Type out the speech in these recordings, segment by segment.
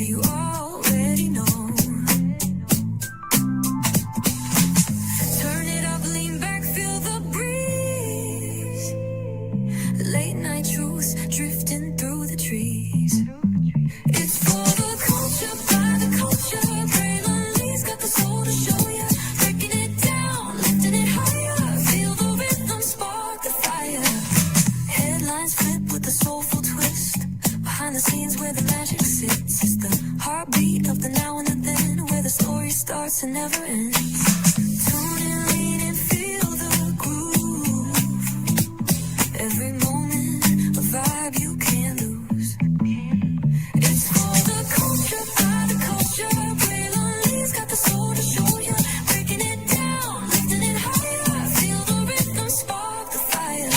you already know. Turn it up, lean back, feel the breeze. Late night truths drifting through the trees. It's for the culture, by the culture. Braylon Lee's got the soul to show ya. Breaking it down, lifting it higher. Feel the rhythm, spark the fire. Headlines flip with a soulful twist. Behind the scenes where the magic sits. It's the heartbeat of the now and the then, where the story starts and never ends. Tune in, lean and feel the groove. Every moment, a vibe you can't lose. It's for the culture, by the culture. Braylon Lee's got the soul to show ya. Breaking it down, lifting it higher. Feel the rhythm, spark the fire.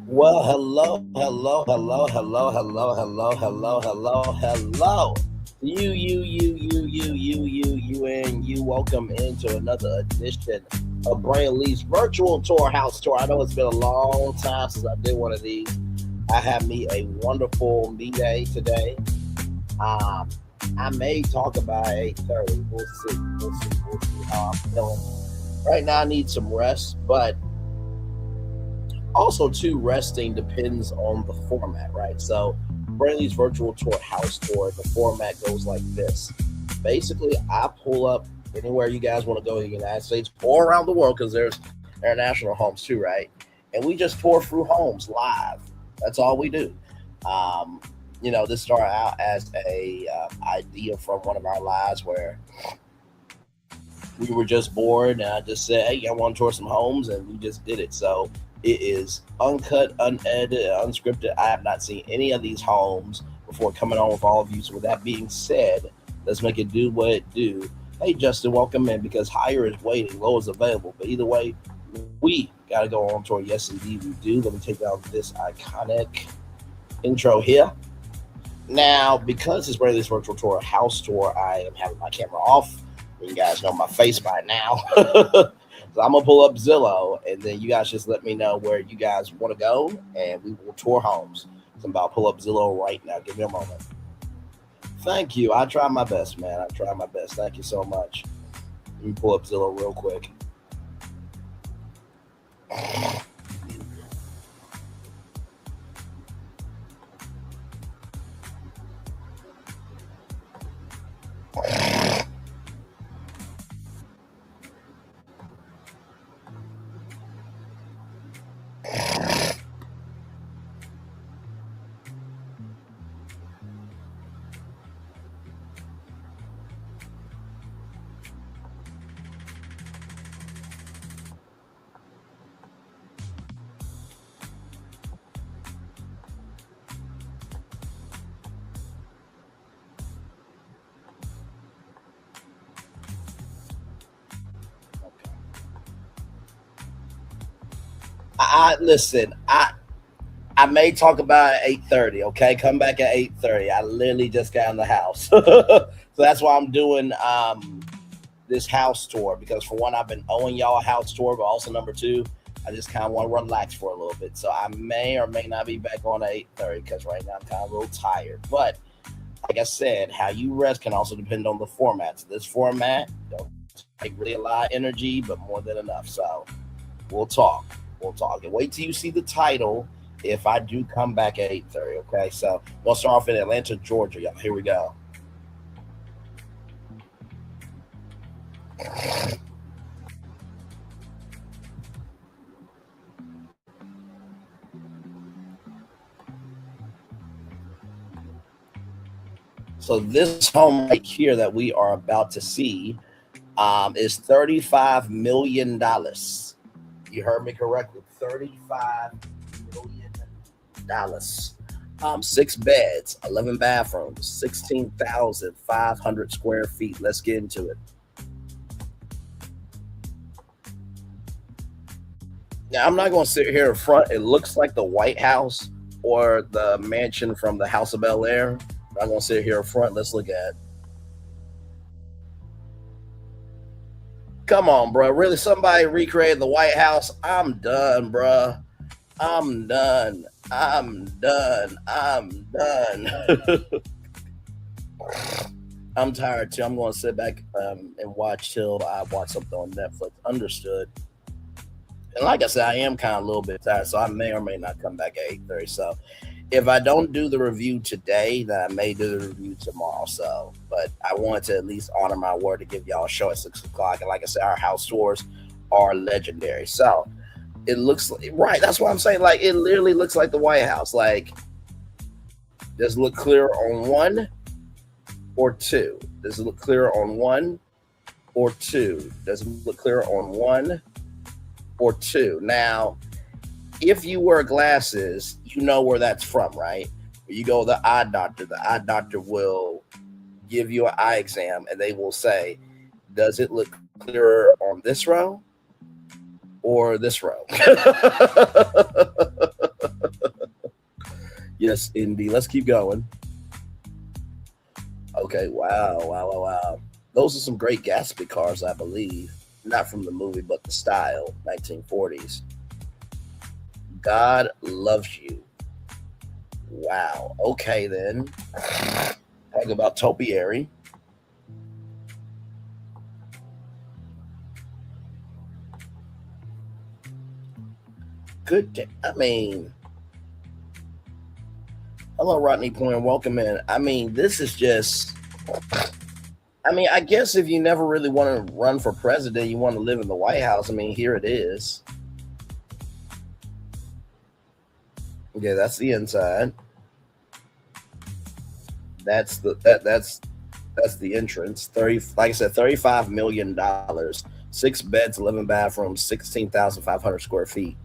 Well, hello. You. Welcome into another edition of Braylon's virtual tour, house tour. I know it's been a long time since I did one of these. I have me a wonderful me day today. I may talk about 8:30. We'll see how I'm feeling. Right now, I need some rest, but also, too, resting depends on the format, right? So, Braylon's virtual tour, house tour, the format goes like this. Basically, I pull up anywhere you guys want to go in the United States or around the world, because there's international homes too, right? And we just tour through homes live. That's all we do. This started out as a idea from one of our lives where we were just bored, and I just said, "Hey, I want to tour some homes," and we just did it. So it is uncut, unedited, unscripted. I have not seen any of these homes before coming on with all of you. So with that being said, let's make it do what it do. Hey, Justin, welcome in, because higher is waiting, low is available. But either way, we got to go on tour. Yes, indeed, we do. Let me take down this iconic intro here. Now, because it's Braylon's virtual tour, house tour, I am having my camera off. You guys know my face by now. So I'm gonna pull up Zillow, and then you guys just let me know where you guys want to go, and we will tour homes. So I'm about to pull up Zillow right now. Give me a moment. Thank you. I try my best, man. I try my best. Thank you so much. Let me pull up Zillow real quick. Listen. I may talk about it at 8:30. Okay, come back at 8:30. I literally just got in the house, so that's why I'm doing this house tour, because for one, I've been owing y'all a house tour, but also number two, I just kind of want to relax for a little bit. So I may or may not be back on at 8:30, because right now I'm kind of a little tired. But like I said, how you rest can also depend on the format. So this format don't take really a lot of energy, but more than enough. So we'll talk. And wait till you see the title if I do come back at 8:30. Okay, so we'll start off in Atlanta, Georgia. Y'all, here we go. So this home right here that we are about to see is $35 million. You heard me correctly. $35 million. 6 beds, 11 bathrooms, 16,500 square feet. Let's get into it. Now, I'm not going to sit here in front. It looks like the White House or the mansion from the House of Bel Air. I'm going to sit here in front. Let's look at it. Come on, bro. Really, somebody recreated the White House? I'm done, bro. I'm done. I'm done. I'm done. I'm tired too. I'm going to sit back and watch till I watch something on Netflix. Understood. And like I said, I am kind of a little bit tired, so I may or may not come back at 8:30. So if I don't do the review today, then I may do the review tomorrow. So, but I wanted to at least honor my word to give y'all a show at 6 o'clock. And like I said, our house tours are legendary. So it looks like, right. That's what I'm saying. Like, it literally looks like the White House. Like, does it look clear on one or two? Does it look clear on one or two? Does it look clear on one or two? Now, if you wear glasses, you know where that's from, right? When you go to the eye doctor will give you an eye exam and they will say, does it look clearer on this row or this row? Yes, indeed. Let's keep going. Okay, wow. Those are some great Gatsby cars, I believe. Not from the movie, but the style, 1940s. God loves you. Wow. Okay, then. Talk about topiary. Good day. I mean, hello, Rodney Point. Welcome in. I mean, this is just. I mean, I guess if you never really want to run for president, you want to live in the White House. I mean, here it is. Okay, that's the inside. That's the entrance. 30, like I said, $35 million. 6 beds, 11 bathrooms, 16,500 square feet.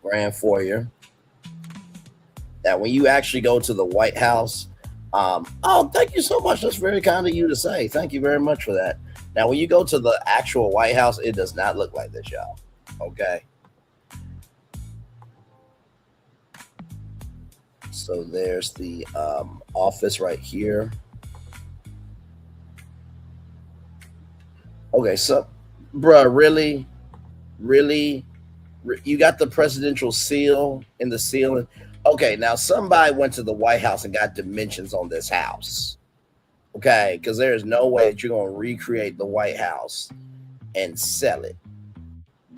Grand foyer. Now, when you actually go to the White House, oh, thank you so much. That's very kind of you to say. Thank you very much for that. Now, when you go to the actual White House, it does not look like this, y'all. Okay. So there's the office right here. Okay, so, bruh, really, you got the presidential seal in the ceiling. Okay, now somebody went to the White House and got dimensions on this house. Okay, because there's no way that you're going to recreate the White House and sell it.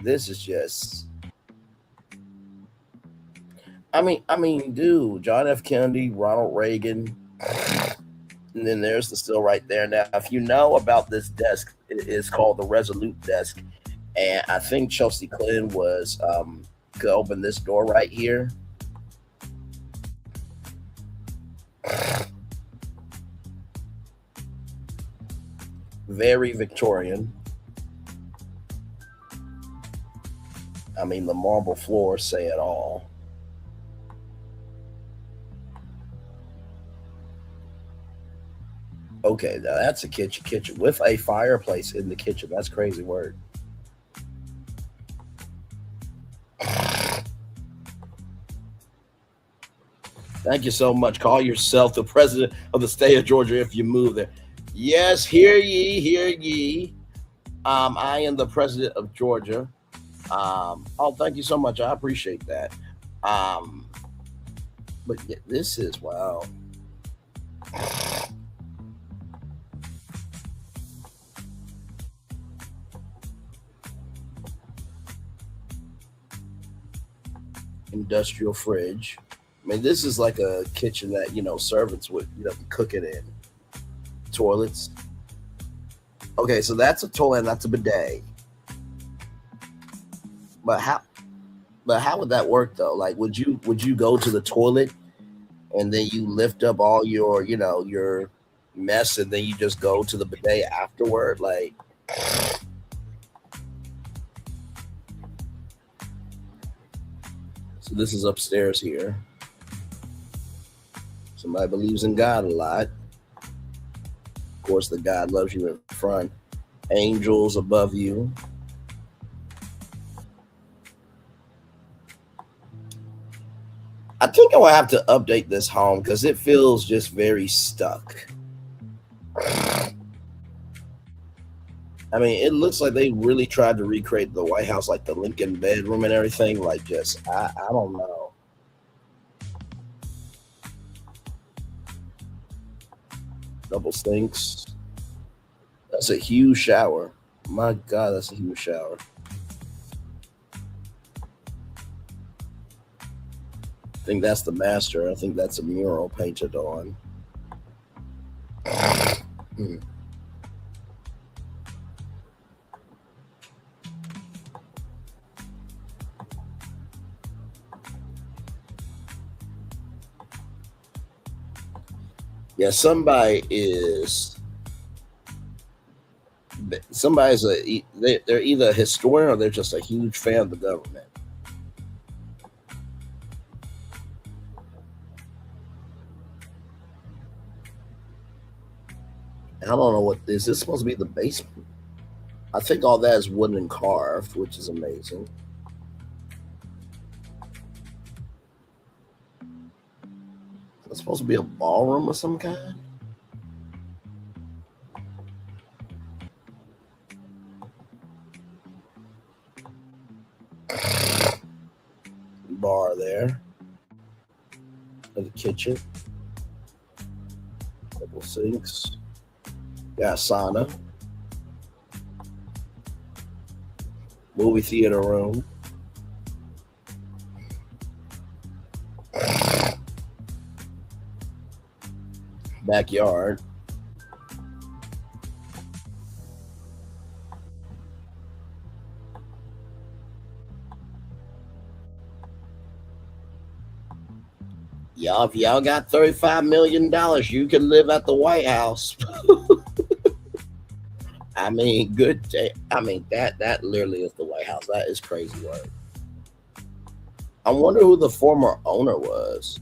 This is just. I mean, dude, John F. Kennedy, Ronald Reagan, and then there's the still right there. Now, if you know about this desk, it is called the Resolute desk, and I think Chelsea Clinton was could open this door right here. Very Victorian. I mean, the marble floors say it all. Okay, now that's a kitchen with a fireplace in the kitchen. That's crazy word. Thank you so much. Call yourself the president of the state of Georgia if you move there. Yes, hear ye, hear ye. I am the president of Georgia. Oh, thank you so much. I appreciate that. But yeah, this is wow. Industrial fridge. I mean, this is like a kitchen that servants would cook it in. Toilets. Okay, so that's a toilet, that's a bidet. But how would that work though? Like, would you go to the toilet and then you lift up all your mess and then you just go to the bidet afterward. Like, so this is upstairs here. Somebody believes in God a lot. Of course, the God loves you in front. Angels above you. I think I will have to update this home because it feels just very stuck. I mean, it looks like they really tried to recreate the White House, like the Lincoln bedroom and everything. Like, just I don't know. Double sinks. That's a huge shower. My God, that's a huge shower. I think that's the master. I think that's a mural painted on. Hmm. Yeah, somebody's they're either a historian or they're just a huge fan of the government. I don't know what this is. Supposed to be the basement. I think all that is wooden and carved, which is amazing. It's supposed to be a ballroom of some kind. Bar there. And the kitchen. Couple sinks. Got a sauna. Movie theater room. Backyard. Y'all, if y'all got $35 million, you can live at the White House. I mean, good day. I mean, that literally is the White House. That is crazy work. I wonder who the former owner was.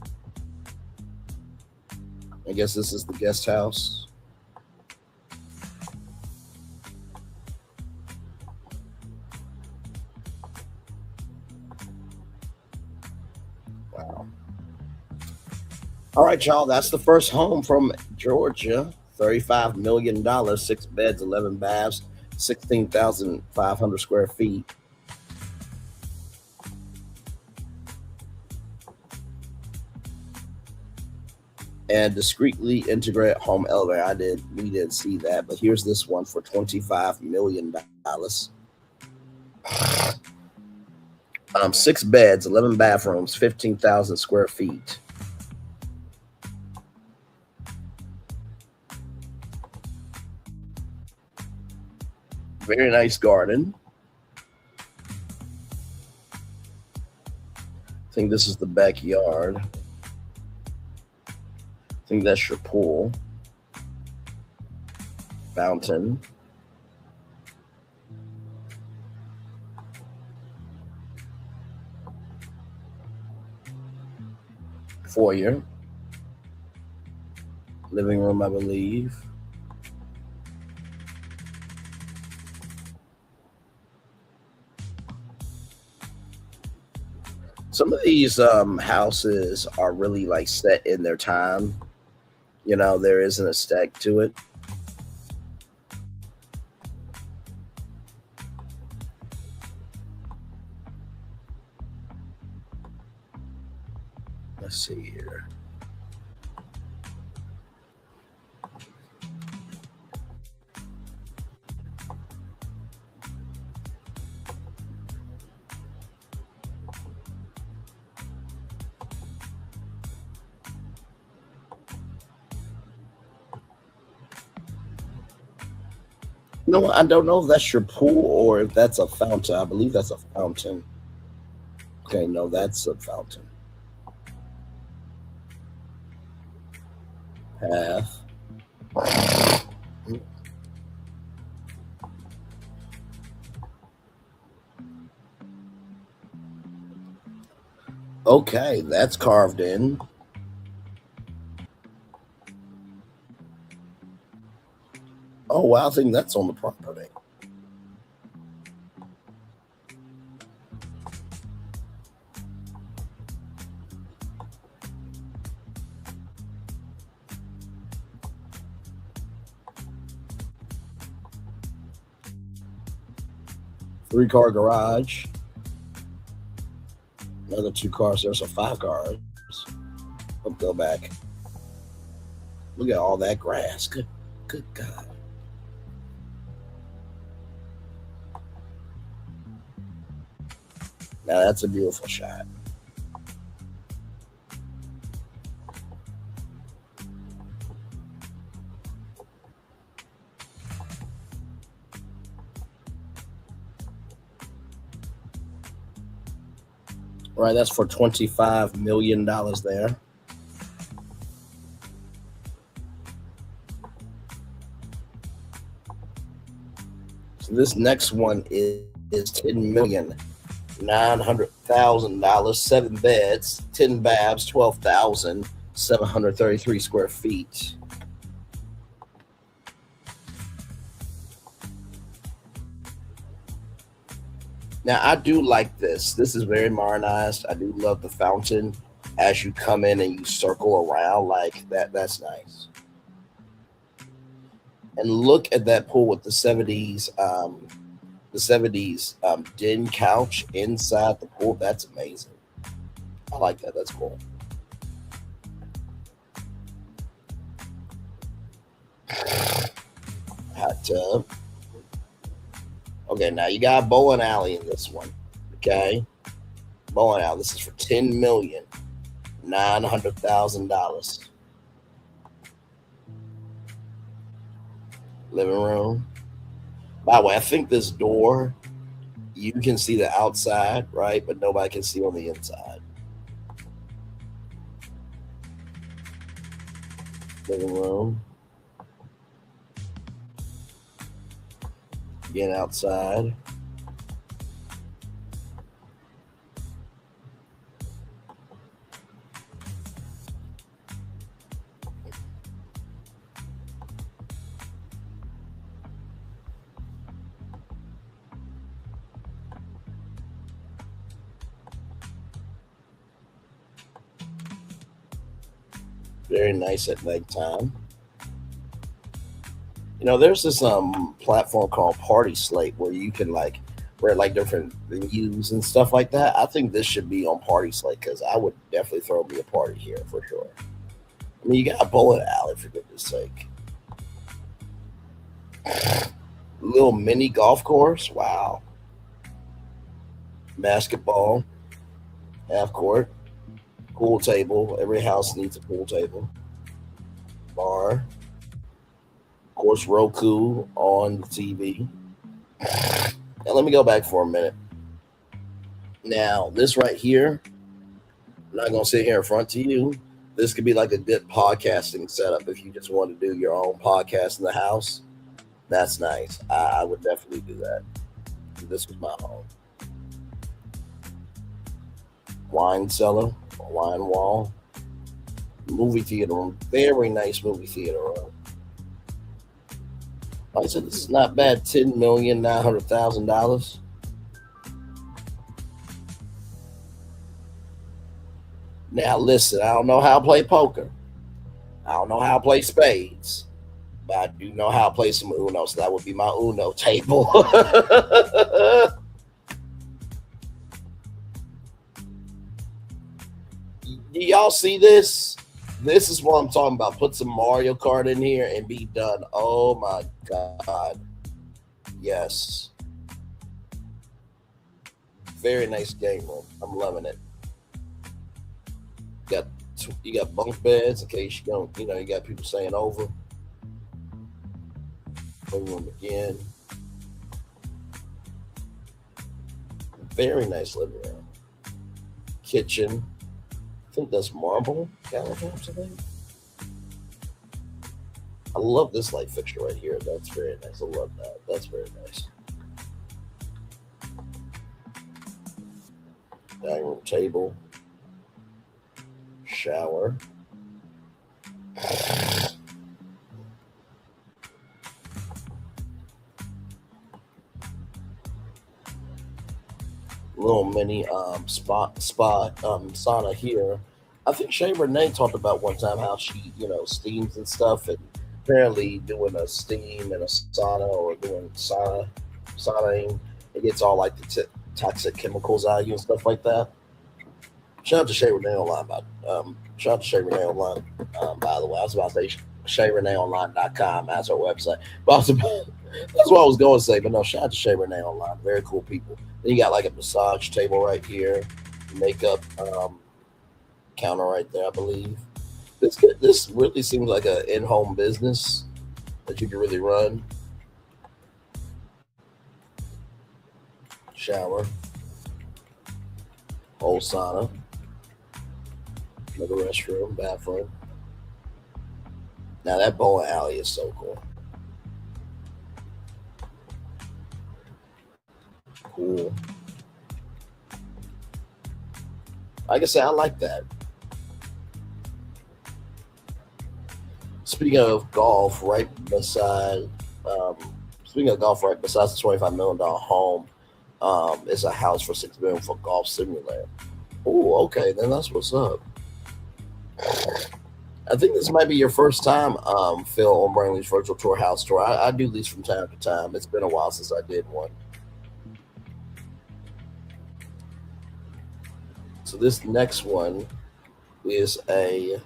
I guess this is the guest house. Wow. All right, y'all. That's the first home from Georgia. $35 million, 6 beds, 11 baths, 16,500 square feet. And discreetly integrated home elevator. We didn't see that, but here's this one for $25 million. 6 beds, 11 bathrooms, 15,000 square feet. Very nice garden. I think this is the backyard. I think that's your pool. Fountain. Foyer. Living room, I believe. Some of these houses are really like set in their time. You know, there isn't a stack to it. Let's see here. No, I don't know if that's your pool or if that's a fountain. I believe that's a fountain. Okay, no, that's a fountain. Path. Okay, that's carved in. Oh wow, I think that's on the property. Three-car garage. Another two cars. There's a five cars. Let's go back. Look at all that grass. Good God. Now that's a beautiful shot. Right, that's for $25 million there. So this next one is $10,900,000, 7 beds, 10 baths, 12,733 square feet. Now I do like this. This is very modernized. I do love the fountain as you come in and you circle around like that. That's nice. And look at that pool with the 70s den couch inside the pool. That's amazing. I like that. That's cool. Hot tub. Okay, now you got a bowling alley in this one. Okay, bowling alley. This is for $10,900,000. Living room. By the way, I think this door, you can see the outside, right? But nobody can see on the inside. Living room. Again, outside. Very nice at nighttime. There's this platform called Party Slate where you can like rent like different venues and stuff like that. I think this should be on Party Slate because I would definitely throw me a party here for sure. I mean, you got a bowling alley for goodness sake. Little mini golf course. Wow. Basketball, half court, pool table. Every house needs a pool table. Bar. Of course, Roku on the TV. Now, let me go back for a minute. Now, this right here, I'm not going to sit here in front to you. This could be like a good podcasting setup if you just want to do your own podcast in the house. That's nice. I would definitely do that. This was my home. Wine cellar, wine wall, movie theater room. Very nice movie theater room. Like I said, this is not bad. $10,900,000. Now listen, I don't know how to play poker. I don't know how to play spades, but I do know how to play some Uno. So that would be my Uno table. Do y'all see this? This is what I'm talking about. Put some Mario Kart in here and be done. Oh my God. Yes. Very nice game room. I'm loving it. You got bunk beds in case you don't, you got people staying over. Living room again. Very nice living room. Kitchen. I think that's marble. California, something. I love this light fixture right here. That's very nice. I love that. That's very nice. Dining room table, shower. Little mini spa sauna here. I think Shay Renee talked about one time how she steams and stuff, and apparently doing a steam and a sauna or doing saunaing, it gets all like the toxic chemicals out of you and stuff like that. Shout out to Shay Renee Online, shout out to Shay Renee Online. By the way, I was about to say ShayReneeOnline.com. That's our website. But that's what I was going to say. But no, shout out to Shay Renee Online. Very cool people. Then you got like a massage table right here, makeup counter right there, I believe. This really seems like an in-home business that you can really run. Shower, whole sauna, another restroom, bathroom. Now that bowling alley is so cool. Cool. Like I said, I like that. Speaking of golf, speaking of golf, right besides the $25 million home, is a house for $6 million for golf simulator. Oh, okay, then that's what's up. I think this might be your first time, Phil, on Braylon's virtual tour house tour. I do these from time to time. It's been a while since I did one. So this next one is a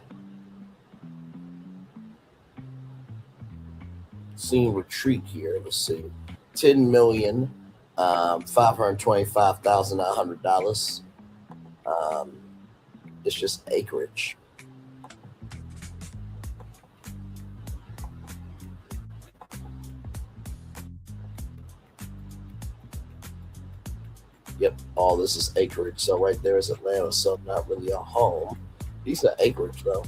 scene retreat here. Let's see, $10,525,900. It's just acreage. Yep, all this is acreage. So right there is Atlanta. So not really a home. Decent acreage though.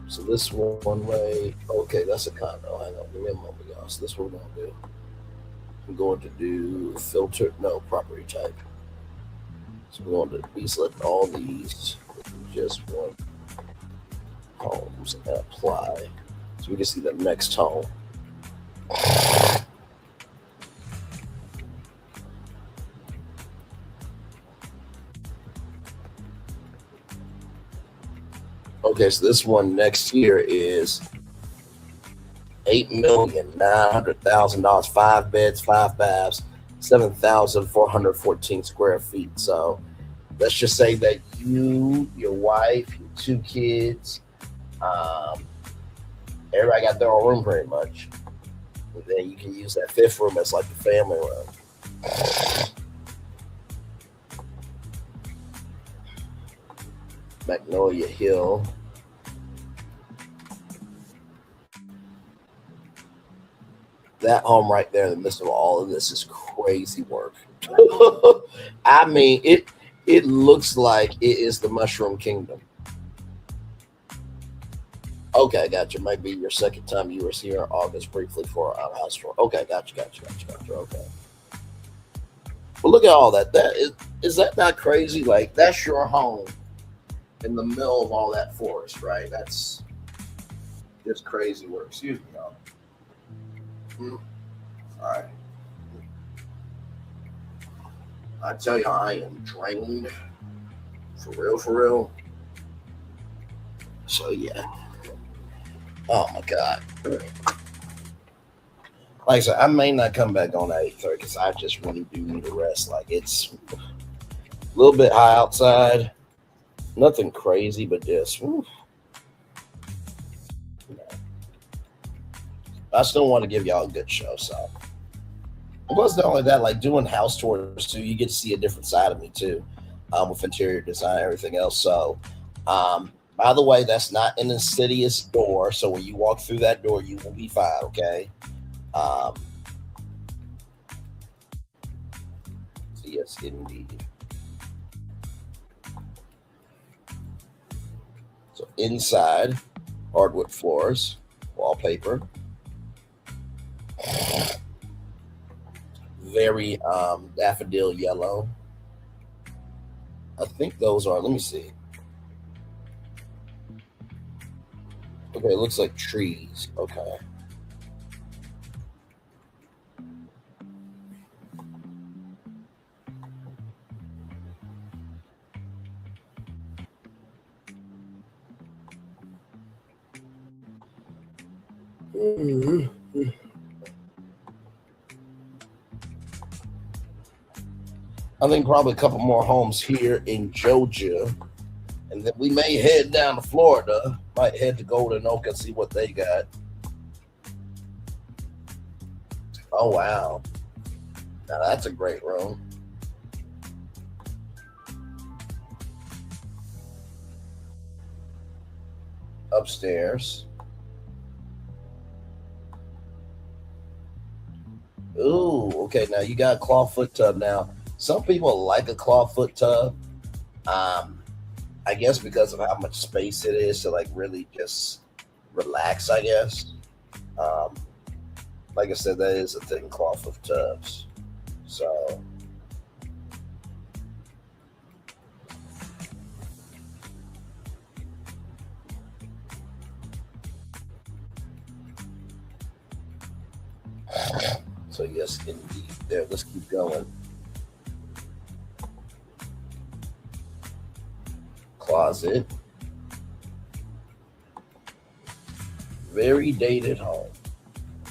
So this one way, okay, that's a condo. Hang on, give me a moment, y'all. So this one we're gonna do. I'm going to do filter, no, property type. So we're going to be selecting all these, just one homes, and apply. So we can see the next home. Okay, so this one next year is $8,900,000, 5 beds, 5 baths, 7,414 square feet. So let's just say that you, your wife, your 2 kids, everybody got their own room pretty much. And then you can use that 5th room as like the family room. Magnolia Hill. That home right there in the midst of all of this is crazy work. I mean, it looks like it is the Mushroom Kingdom. Okay, gotcha. Might be your second time you were here in August briefly for our house tour. Okay, gotcha. Okay. But look at all that. That is that not crazy? Like that's your home in the middle of all that forest, right? That's just crazy work. Excuse me, y'all. All right. I tell you, I am drained. For real. So, yeah. Oh, my God. Like I said, I may not come back on 8:30 because I just really do need a rest. Like, it's a little bit high outside. Nothing crazy, but just, I still want to give y'all a good show, so. Plus, not only that, like doing house tours too, you get to see a different side of me too, with interior design and everything else. So, by the way, that's not an insidious door. So when you walk through that door, you will be fine. Okay. So yes, indeed. So Inside, hardwood floors, wallpaper, very daffodil yellow. I think those are. Let me see. Okay, it looks like trees. Okay. Mhm. I think probably a couple more homes here in Georgia, and then we may head down to Florida. Might head to Golden Oak and see what they got. Oh wow, now that's a great room. Upstairs. Ooh, okay. Now you got a clawfoot tub. Now some people like a clawfoot tub. Um, I guess because of how much space it is to like really just relax. I guess. Um, like I said, that is a thing. Clawfoot tubs. So so yes, indeed. There. Let's keep going. Closet. Very dated home.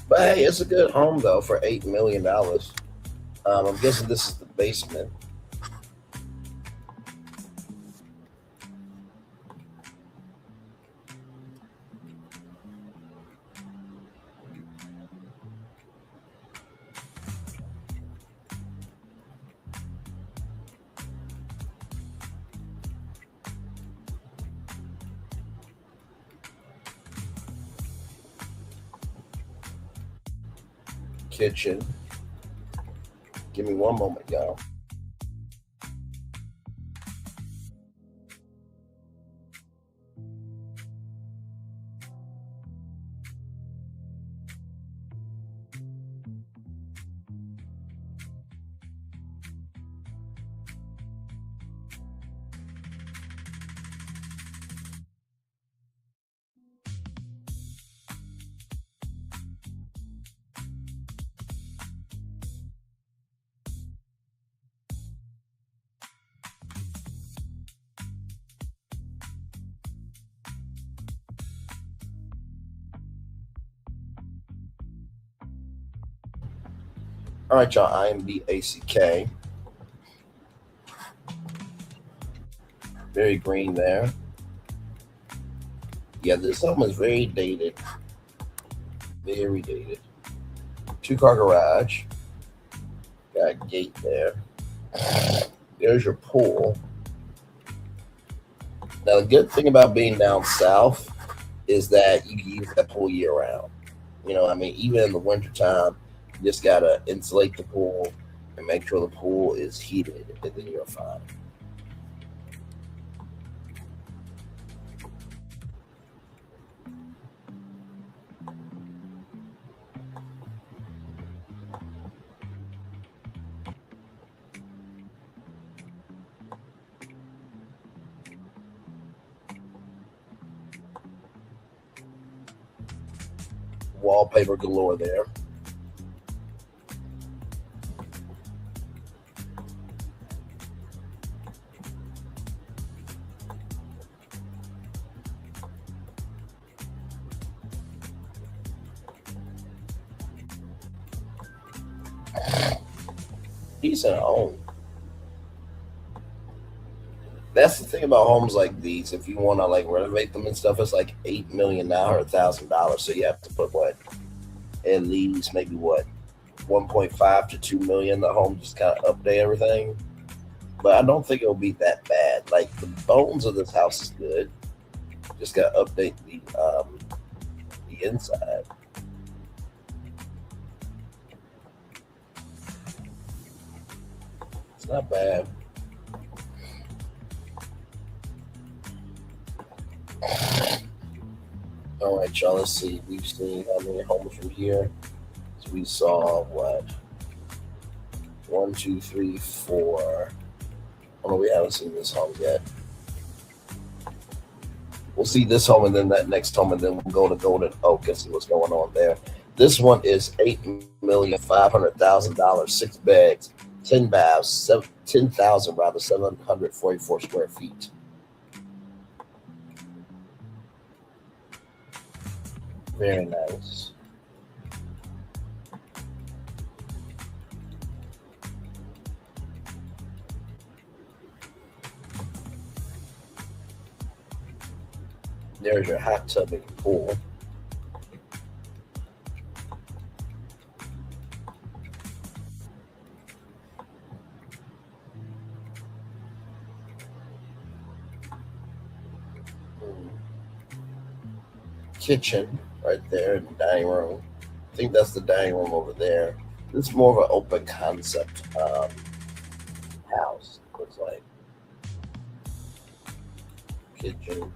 But hey, it's a good home though for $8 million. I'm guessing this is the basement. Kitchen. Give me one moment, y'all. All right, y'all. IMBACK. Very green there. Yeah, this home is very dated. Very dated. Two-car garage. Got a gate there. There's your pool. Now, the good thing about being down south is that you can use that pool year round. I mean, even in the wintertime, you just gotta insulate the pool and make sure the pool is heated, and then you're fine. Wallpaper galore there. Decent home. That's the thing about homes like these. If you want to like renovate them and stuff, it's like $8 million now or $1,000. So you have to put what at least maybe what 1.5 to 2 million. The home just kind of update everything. But I don't think it'll be that bad. Like the bones of this house is good. Just got to update the inside. It's not bad. All right, y'all. Let's see. We've seen how many homes from here. So we saw what? One, two, three, four. Oh no, we haven't seen this home yet. We'll see this home and then that next home, and then we'll go to Golden Oak and see what's going on there. This one is $8,500,000, 6 beds, 10 baths, 10,000 rather 744 square feet. Very nice. There's your hot tub and pool. Kitchen right there in the dining room. I think that's the dining room over there. This is more of an open concept house. Looks like kitchen.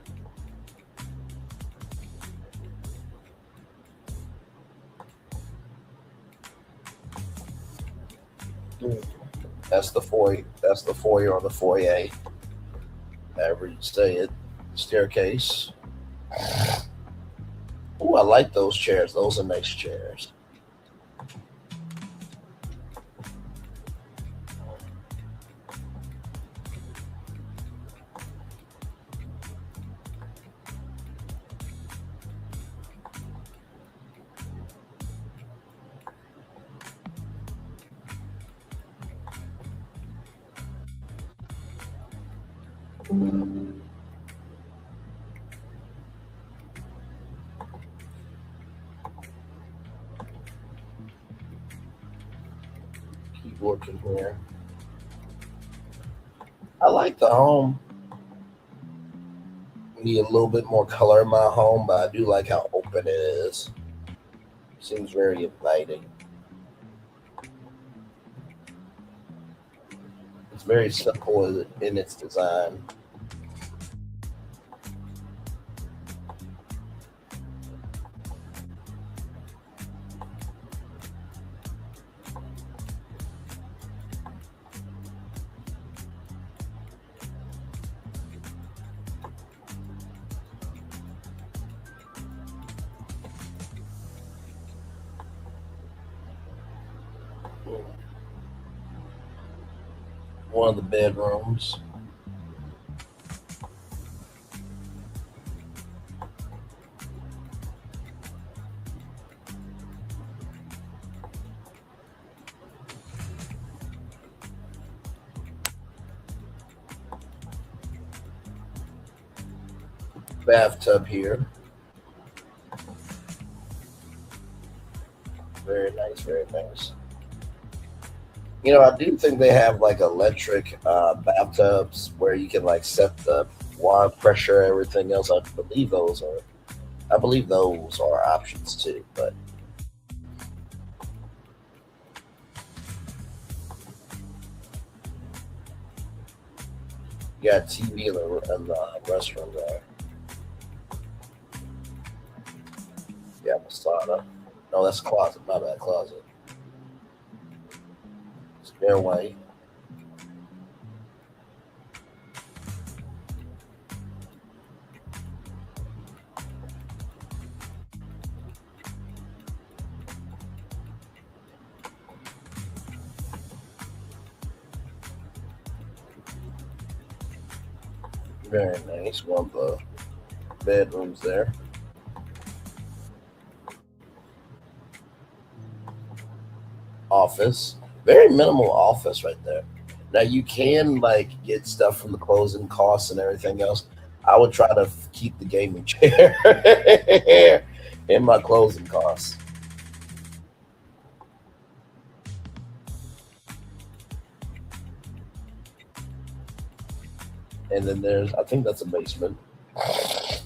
That's the foyer. That's the foyer or the foyer, however you say it. Staircase. Oh, I like those chairs. Those are nice chairs. Keep working here. I like the home. Need a little bit more color in my home, but I do like how open it is. Seems very inviting. It's very simple in its design. One of the bedrooms. Bathtub here. Very nice, very nice. I do think they have like electric bathtubs where you can like set the water pressure, everything else. I believe those are options too. But you got TV in the restroom there. Yeah, Masada. No, that's closet. My bad, closet. Stairway. Very nice. One of the bedrooms there. Office. Very minimal office right there. Now you can like get stuff from the closing costs and everything else. I would try to keep the gaming chair in my closing costs. And then I think that's a basement. Let's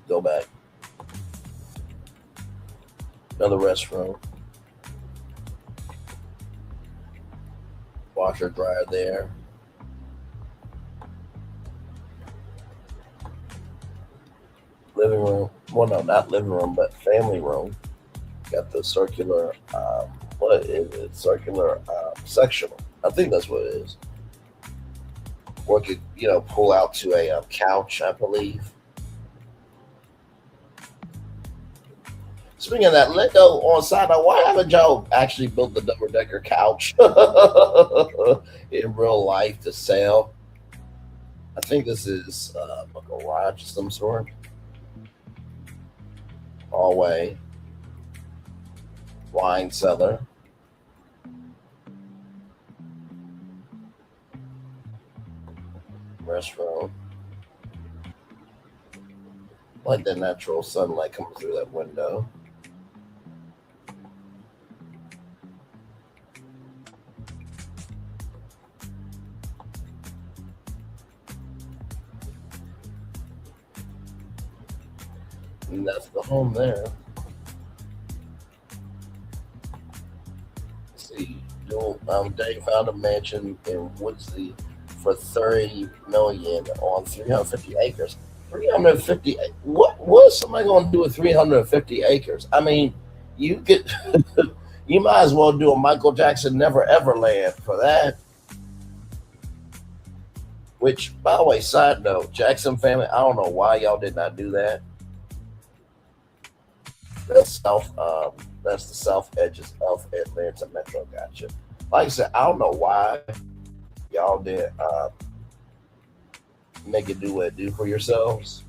go back. Another restroom. Washer dryer there. Living room. Well, no, not living room, but family room. Got the circular, what is it? Circular sectional. I think that's what it is. Or it could, pull out to a couch, I believe. Speaking of that, let go on side note. Why haven't y'all actually built the double decker couch in real life to sell? I think this is a garage of some sort. Hallway, wine cellar, restroom. Like the natural sunlight coming through that window. And that's the home there. Let's see, Dave found a mansion in Woodsley for 30 million on 350 acres. 350. What is somebody going to do with 350 acres? I mean, you could, you might as well do a Michael Jackson Never Ever Land for that. Which, by the way, side note, Jackson family, I don't know why y'all did not do that. That's that's the south edges of Atlanta Metro. Gotcha. Like I said, I don't know why y'all did make it do what it do for yourselves.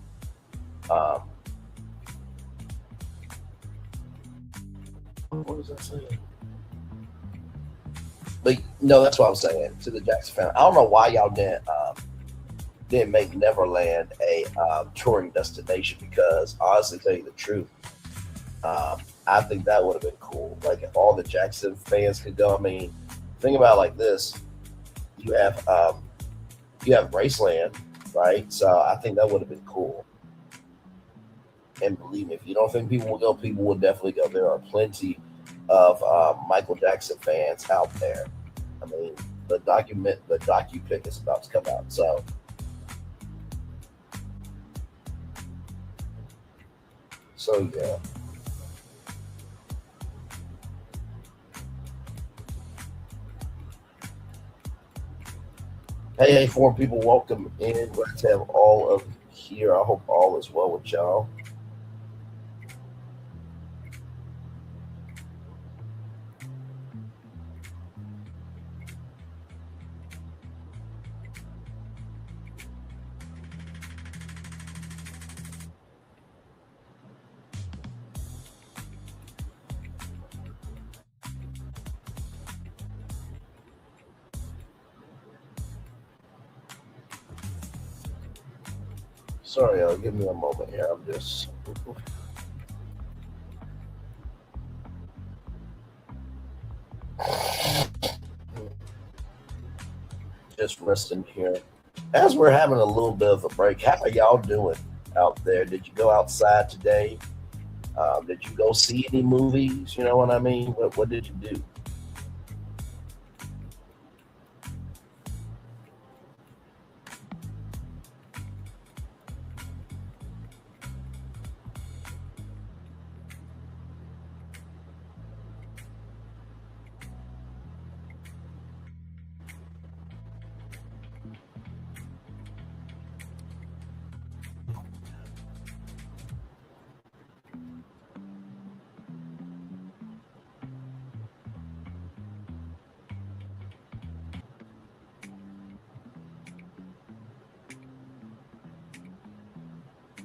Um, what was I saying? But no, that's what I'm saying to the Jackson family. I don't know why y'all didn't make Neverland a touring destination because honestly, tell you the truth, I think that would have been cool. Like if all the Jackson fans could go. I mean, think about it like this: you have Graceland, right? So I think that would have been cool. And believe me, if you don't think people will go, people will definitely go. There are plenty of Michael Jackson fans out there. I mean, the docu pick is about to come out. So yeah. Hey, foreign people, welcome in. Glad to have all of you here. I hope all is well with y'all. Sorry, give me a moment here. I'm just resting here. As we're having a little bit of a break, how are y'all doing out there? Did you go outside today? Did you go see any movies? You know what I mean? What did you do?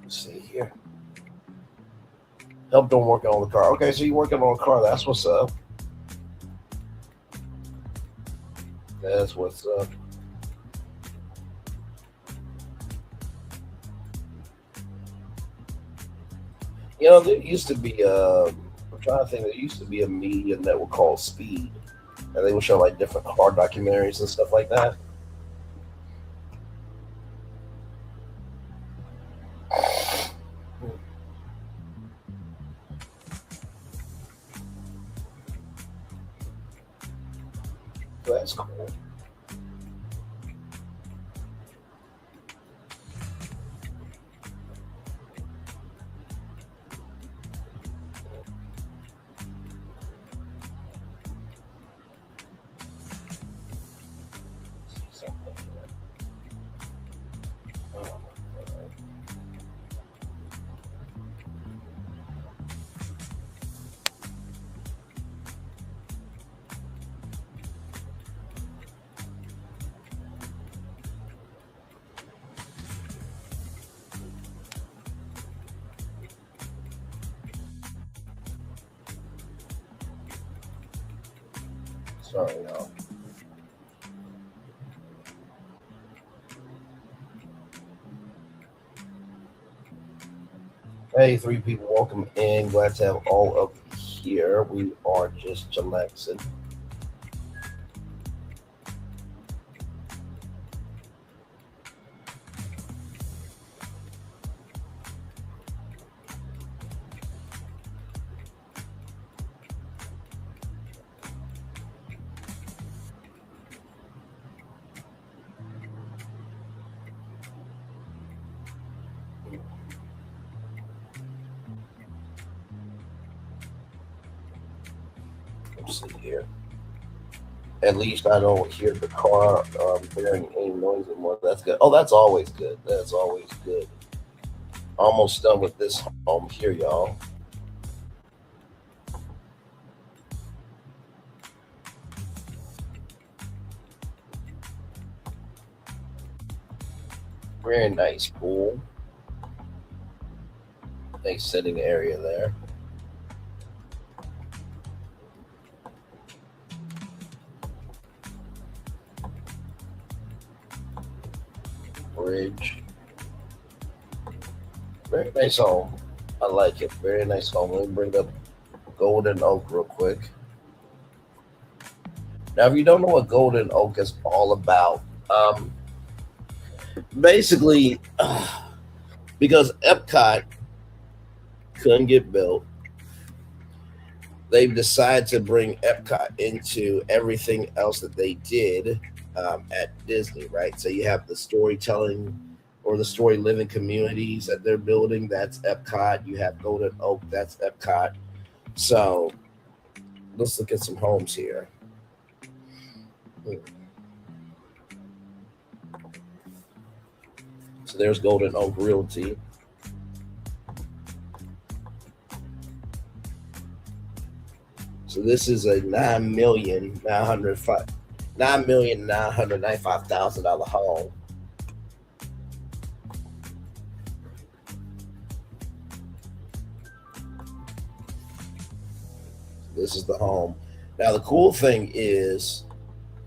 Let's see here. Help don't working on the car. Okay, so you're working on a car. That's what's up. That's what's up. There used to be I'm trying to think. There used to be a media network called Speed, and they would show like different car documentaries and stuff like that. So that's cool. Sorry, y'all. Hey, three people, welcome in. Glad to have all of you here. We are just chillaxing. Let's see here. At least I don't hear the car bearing any noise anymore. That's good. Oh, that's always good. That's always good. Almost done with this home here, y'all. Very nice pool. Nice sitting area there. Bridge. Very nice home. I like it. Very nice home. Let me bring up Golden Oak real quick. Now, if you don't know what Golden Oak is all about, basically, because Epcot couldn't get built, they've decided to bring Epcot into everything else that they did at Disney, right? So you have the storytelling or the story living communities that they're building. That's Epcot. You have Golden Oak. That's Epcot. So let's look at some homes here. So there's Golden Oak Realty. So this is a $9,995,000 home. This is the home. Now the cool thing is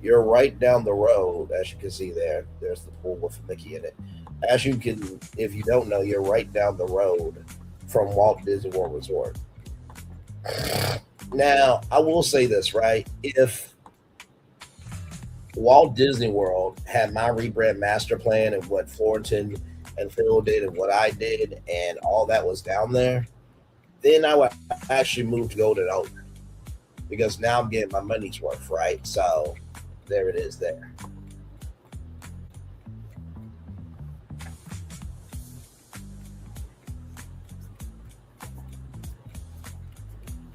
you're right down the road, as you can see there. There's the pool with Mickey in it. As you can, if you don't know, you're right down the road from Walt Disney World Resort. Now, I will say this, right? If Walt Disney World had my rebrand master plan and what Florentine and Phil did and what I did and all that was down there, then I would actually move to Golden Oak because now I'm getting my money's worth, right? So there it is there.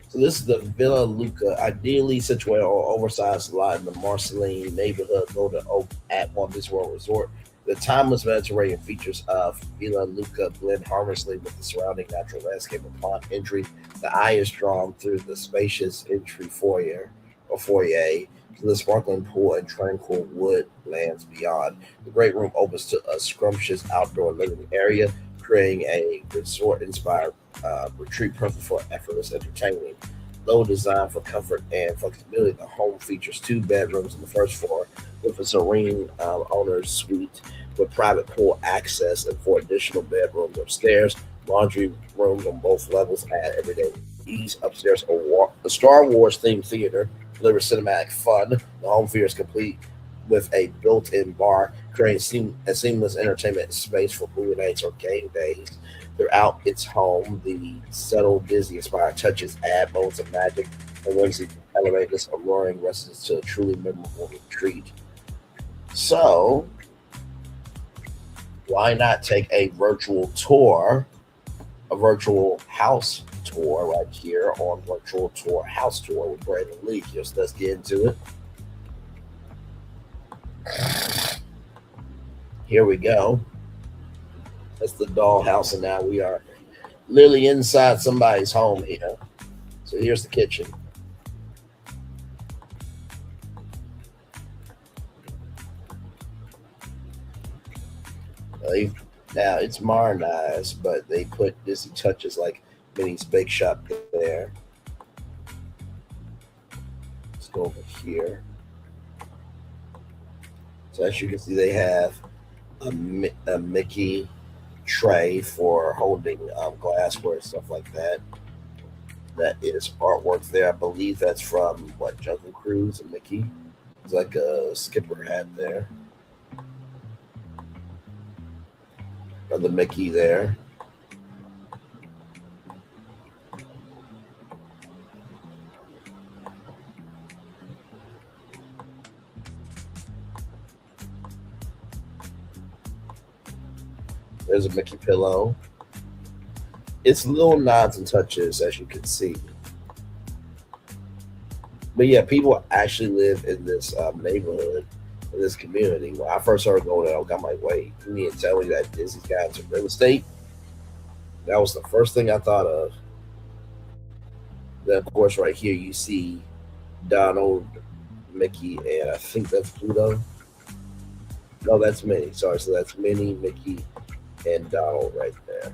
So this is the Villa Luca, ideally situated on oversized lot in the Marceline neighborhood, Golden Oak at Walt Disney World Resort. The timeless Mediterranean features of Villa Luca blend harmlessly with the surrounding natural landscape. Upon entry, the eye is drawn through the spacious entry foyer to the sparkling pool and tranquil woodlands beyond. The great room opens to a scrumptious outdoor living area, creating a resort-inspired retreat perfect for effortless entertaining. Though designed for comfort and flexibility, the home features two bedrooms on the first floor with a serene owner's suite with private pool access and four additional bedrooms upstairs. Laundry rooms on both levels add everyday ease. Upstairs, a Star Wars themed theater delivers cinematic fun. The home theater is complete with a built-in bar, creating a seamless entertainment space for movie nights or game days. Throughout its home, the subtle Disney-inspired touches add moments of magic and ways to elevate this alluring residence to a truly memorable retreat. So, why not take a virtual tour, a virtual house tour right here on Virtual Tour House Tour with Braylon Lee? Just let's get into it. Here we go. That's the dollhouse, and now we are literally inside somebody's home here. So here's the kitchen. Now it's modernized, but they put Disney touches like Minnie's Bake Shop there. So go over here. So as you can see, they have a Mickey tray for holding glassware and stuff like that. That is artwork there. I believe that's from what, Jungle Cruise and Mickey. It's like a skipper hat there. Another Mickey there. There's a Mickey pillow. It's little nods and touches, as you can see. But yeah, people actually live in this neighborhood, in this community. When I first started going out, I'm like, wait, you mean to tell me that Disney's got some real estate? That was the first thing I thought of. Then, of course, right here you see Donald, Mickey, and I think that's Pluto. No, that's Minnie. Sorry, so that's Minnie, Mickey, and Donald right there.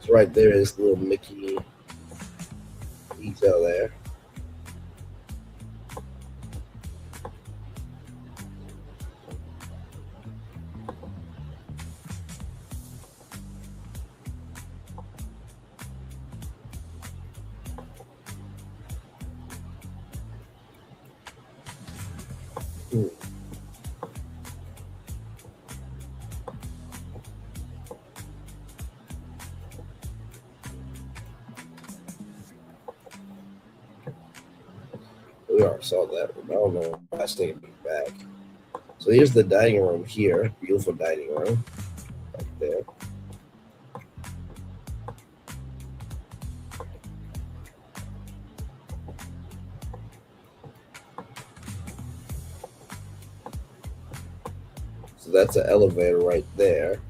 So right there is the little Mickey detail there. Hmm. We already saw that room. I don't know if I stay back. So here's the dining room here. Beautiful dining room right there. So that's an elevator right there.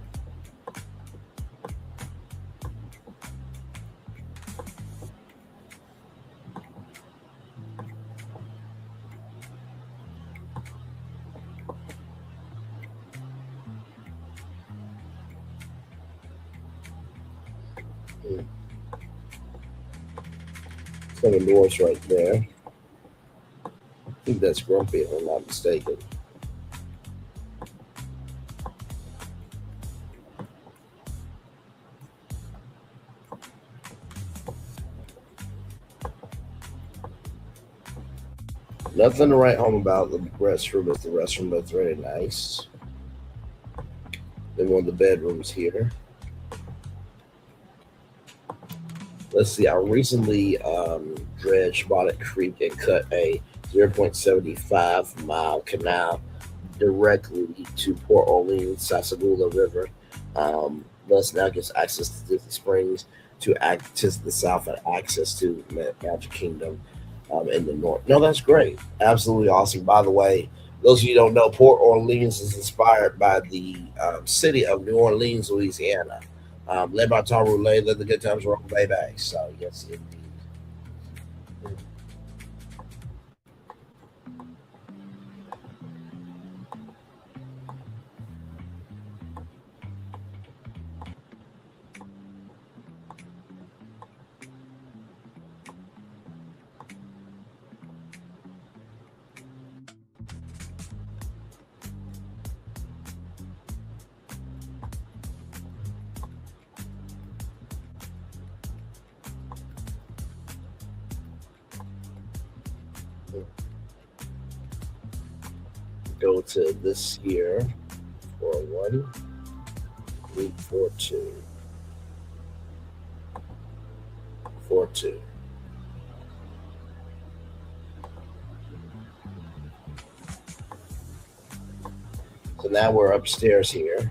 Hmm. Seven doors right there. I think that's Grumpy, if I'm not mistaken. Nothing to write home about. The restroom is the restroom. That's very nice. Then one of the bedrooms here. Let's see. I recently dredged Bonnet Creek and cut a 0.75 mile canal directly to Port Orleans, Sassagoula River. Thus now gives access to Disney Springs, to the south, and access to Magic Kingdom in the north. No, that's great. Absolutely awesome. By the way, those of you who don't know, Port Orleans is inspired by the city of New Orleans, Louisiana. Led by Tom Roulet, let the good times roll baby. So, yes, indeed. Go to this here for 1 3 4 2 4 2. So now we're upstairs here.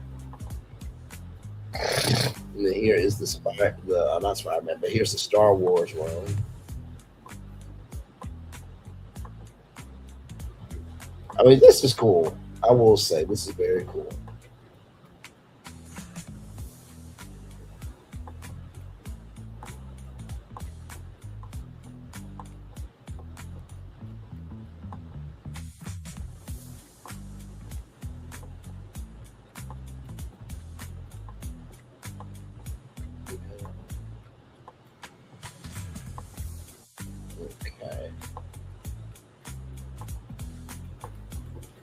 And then here is the not Spider-Man, but here's the Star Wars room. I mean, this is cool. I will say this is very cool.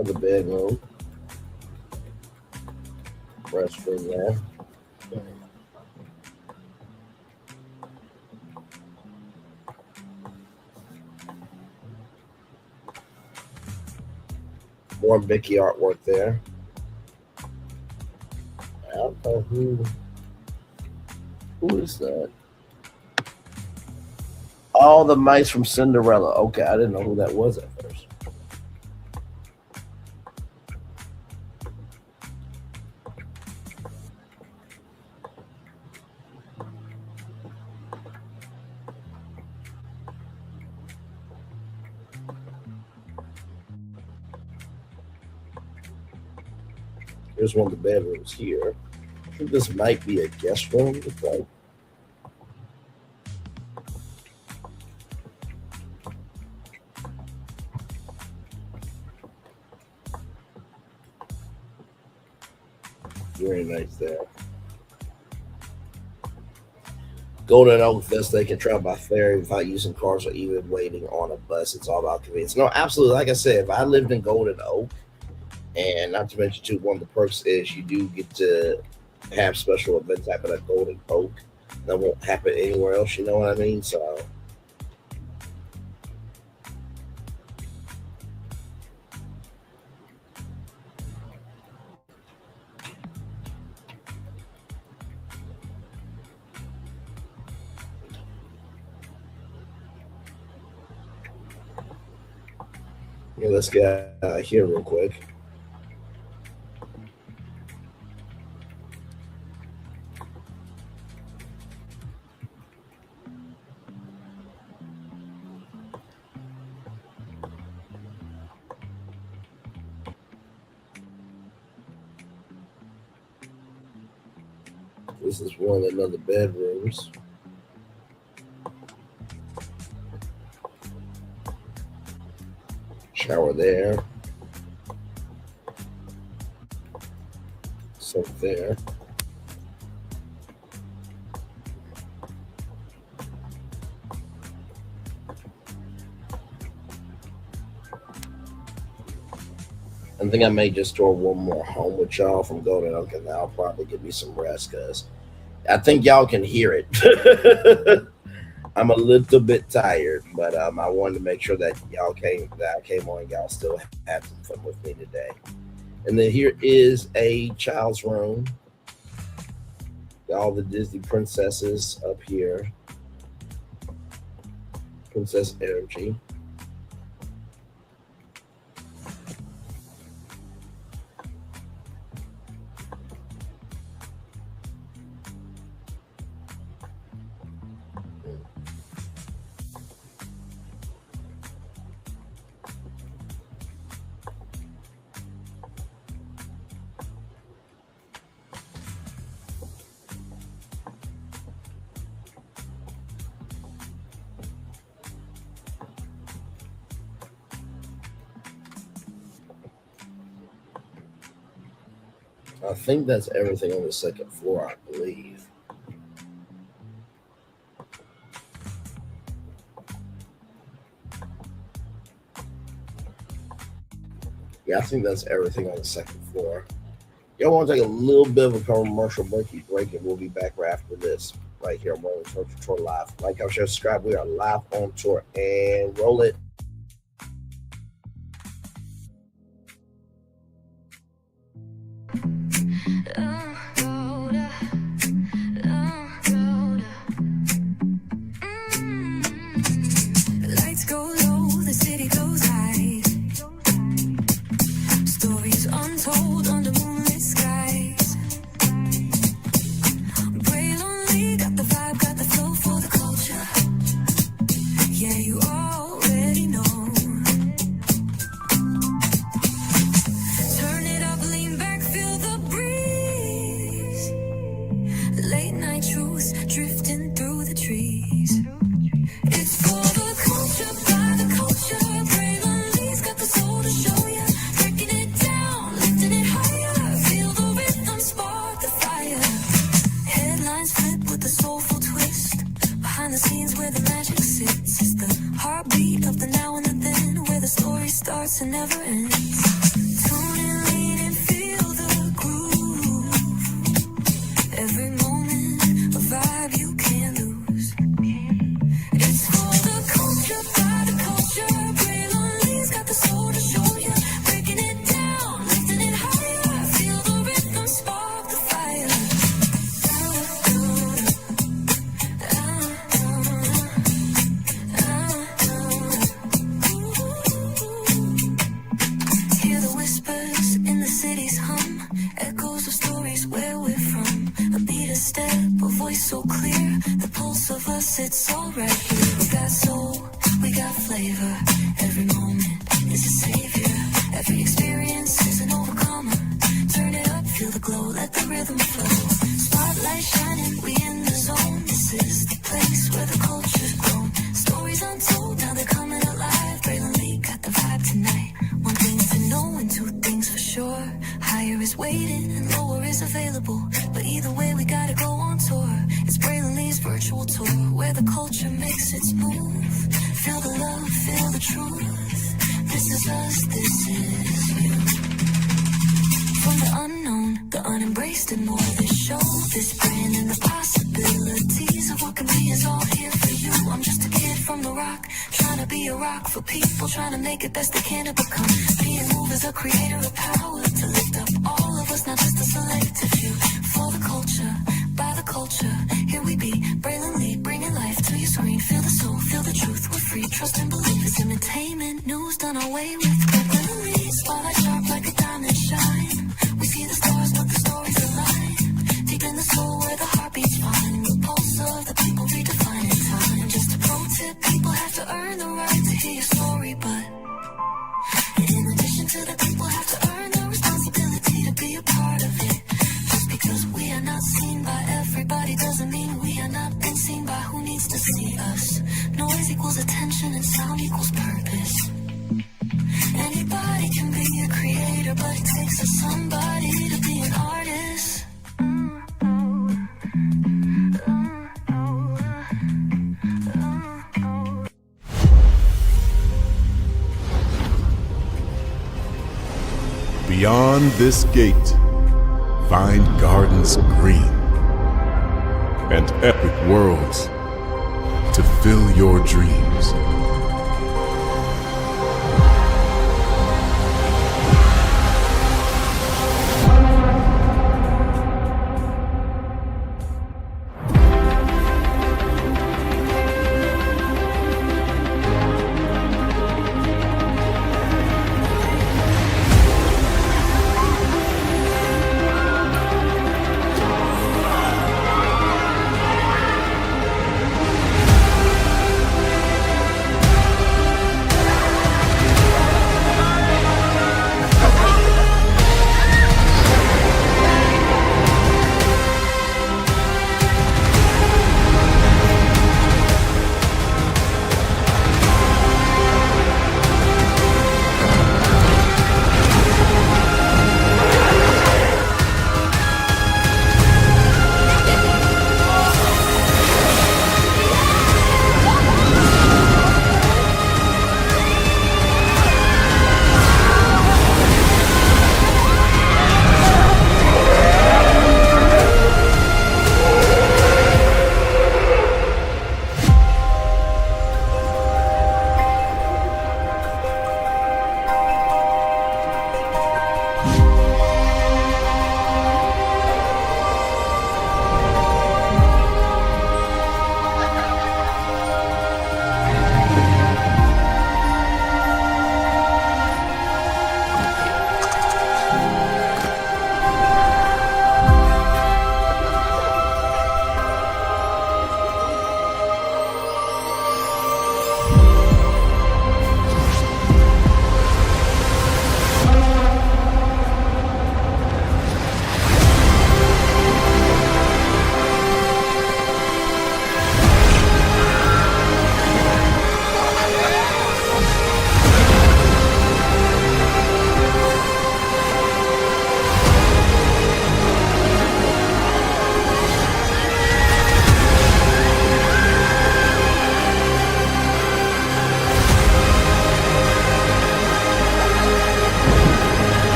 Another bedroom, restroom there. More Mickey artwork there. I don't know who is that? All the mice from Cinderella. Okay, I didn't know who that was at first. Here's one of the bedrooms here. I think this might be a guest room. It's like very nice there. Golden Oak Vista, they can travel by ferry without using cars or even waiting on a bus. It's all about convenience. No, absolutely. Like I said, if I lived in Golden Oak, and not to mention too, one of the perks is you do get to have special events happen at Golden Oak that won't happen anywhere else. You know what I mean? So yeah, let's get here real quick. This is one of another bedrooms. Shower there. Sink there. I think I may just throw one more home with y'all from Golden Oak, and that'll probably give me some rest because I think y'all can hear it. I'm a little bit tired, but I wanted to make sure that I came on, y'all still had some fun with me today. And then here is a child's room. All the Disney princesses up here. Princess Energy. I think that's everything on the second floor, I believe. Yeah, I think that's everything on the second floor. Y'all want to take a little bit of a commercial break, and we'll be back right after this, right here on Rolling Tour Live. Like, share, subscribe. We are live on tour, and roll it. Lights go low, the city goes high. Stories untold under moonlit skies. Braylon got the vibe, got the flow for the culture. Yeah, you already know. Turn it up, lean back, feel the breeze. Late night truths drifting through the trees. It's for the culture, by the culture. Braylon got the soul to show ya. Breaking it down, lifting it higher. Feel the rhythm, spark the fire. Headlines flip with a soulful twist. Behind the scenes where the magic sits. It's the heartbeat of the now and the then, where the story starts and never ends. rhythm flow. Spotlight shining, we in the zone. This is the place where the culture's grown. Stories untold, now they're coming alive. Braylon Lee got the vibe tonight. One thing to know and two things for sure. Higher is waiting and lower is available. But either way, we gotta go on tour. It's Braylon Lee's virtual tour, where the culture makes its move. Feel the love, feel the truth. This is us, this is you. From the unknown, the unembraced and more. This show, this brand, and the possibilities of what can be is all here for you. I'm just a kid from the rock, trying to be a rock for people, trying to make it best they can to become. Being moved as a creator of power to lift up all of us, not just a selective few. For the culture, by the culture, here we be. Braylon Lee, bringing life to your screen. Feel the soul, feel the truth. We're free, trust and believe. It's entertainment, news done away with. Braylon Lee, spotlight sharp like a diamond shine. We see the stars, but the stories align. Deep in the soul where the heartbeats find. The pulse of the people redefining time. Just a pro tip, people have to earn the right to hear your story, but in addition to that, people have to earn the responsibility to be a part of it. Just because we are not seen by everybody doesn't mean we are not been seen by who needs to see us. Noise equals attention and sound equals purpose. Anybody can be a creator, but it takes a somebody to be an artist. Beyond this gate, find gardens green and epic worlds to fill your dreams.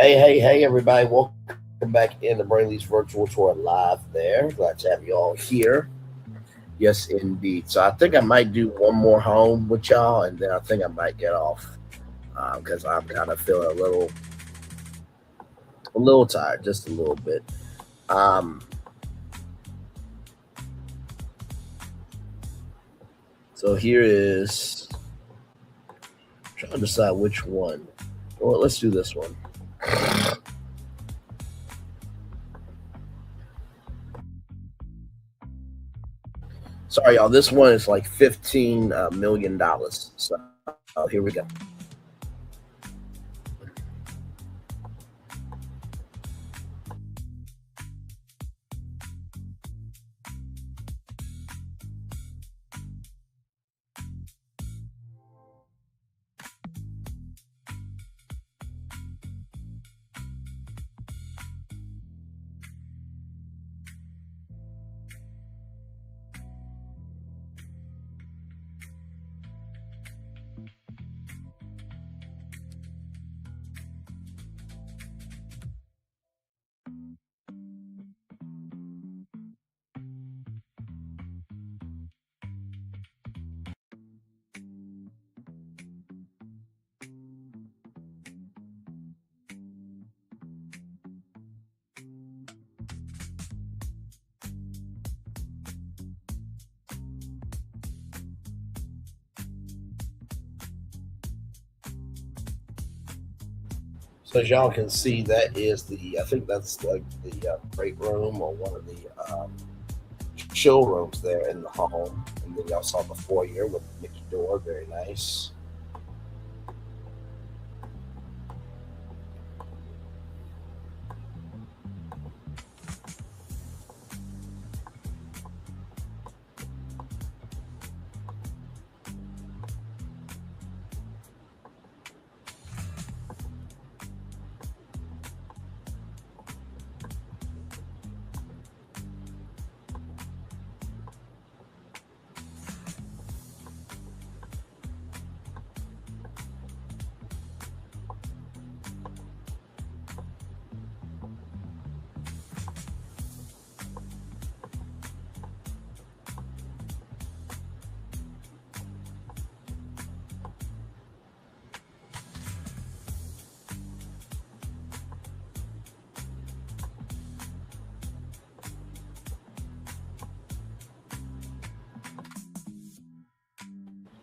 Hey, everybody. Welcome back in the Brainley's virtual tour live there. Glad to have you all here. Yes, indeed. So I think I might do one more home with y'all, and then I think I might get off because I'm kind of feeling a little tired, just a little bit. Um, so here is trying to decide which one. Well, let's do this one. Sorry, y'all. This one is like $15 million. So here we go. So as y'all can see, that is I think that's like the break room or one of the chill rooms there in the home. And then y'all saw the foyer with the Mickey door, very nice.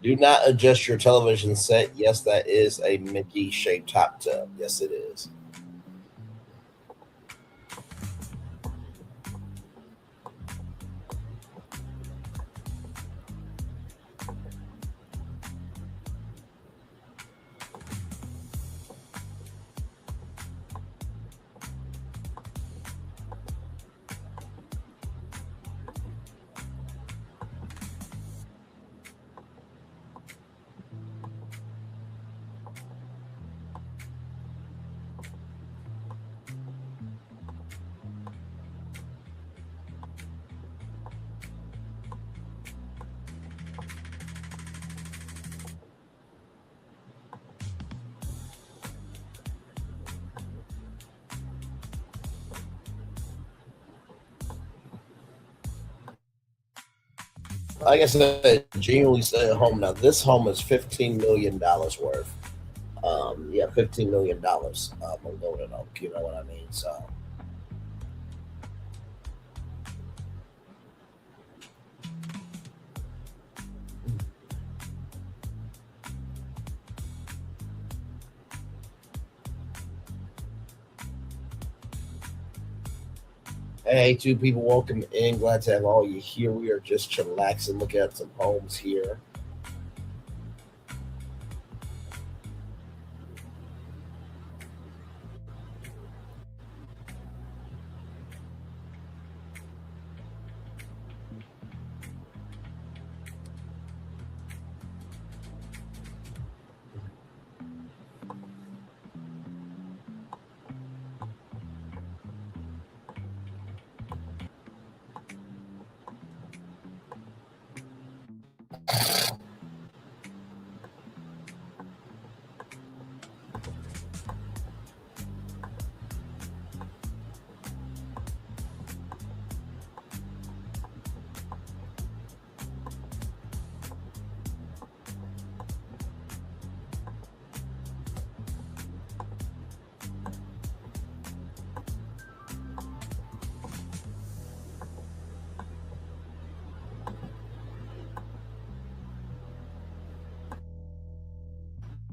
Do not adjust your television set. Yes, that is a Mickey shaped hot tub. Yes, it is. Like I said, genuinely said home. Now this home is $15 million worth. Yeah, $15 million on Golden Oak. You know what I mean? So hey, two people, welcome in. Glad to have all you here. We are just chillaxing, looking at some homes here.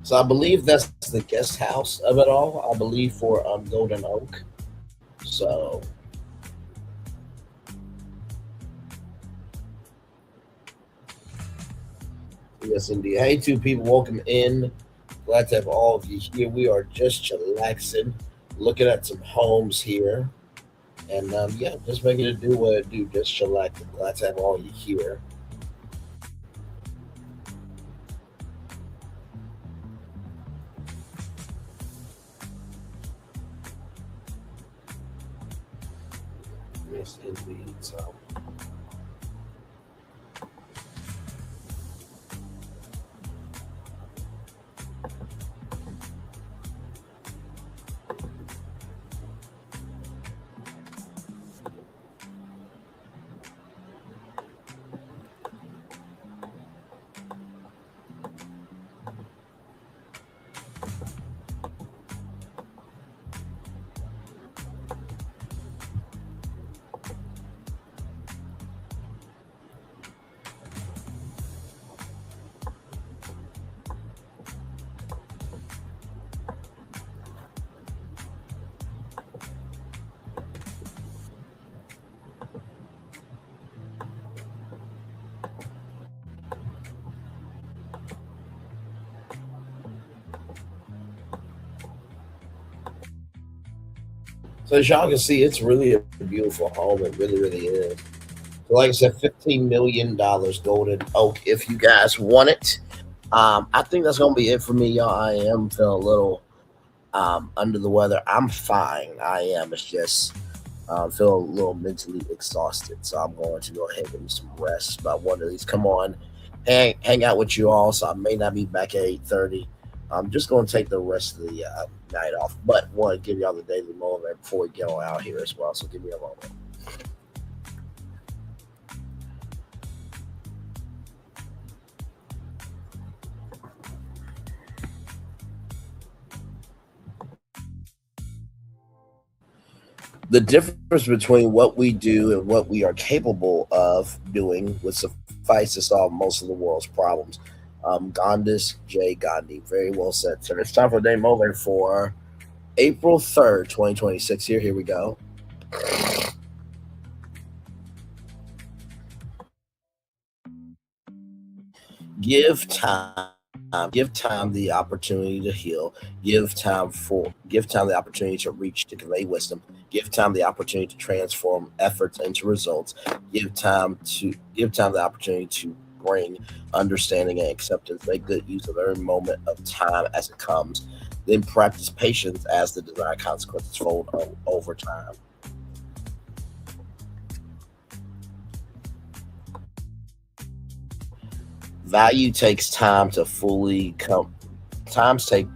So I believe that's the guest house of it all. I believe for Golden Oak. So yes, indeed. Hey, two people, welcome in. Glad to have all of you here. We are just chillaxing, looking at some homes here, and yeah, just making it do what it do. Just chillaxing. Glad to have all of you here. Yes, indeed. So. So as y'all can see, it's really a beautiful home. It really, really is. So like I said, $15 million Golden Oak. If you guys want it, I think that's gonna be it for me, y'all. I am feeling a little under the weather. I'm fine. I am. It's just feeling a little mentally exhausted. So I'm going to go ahead and give me some rest. But I want to at least come on, hang out with you all. So I may not be back at 8:30. I'm just going to take the rest of the night off. But want to give y'all the daily moment before we get on out here as well. So give me a moment. The difference between what we do and what we are capable of doing would suffice to solve most of the world's problems. Gandhis J. Gandhi. Very well said, sir. It's time for a day moment for April 3rd, 2026. Here we go. Give time. Give time the opportunity to heal. Give time the opportunity to reach to convey wisdom. Give time the opportunity to transform efforts into results. Give time the opportunity to bring understanding and acceptance. Make good use of every moment of time as it comes. Then practice patience as the desired consequences fold over time. Value takes time to fully come. Times take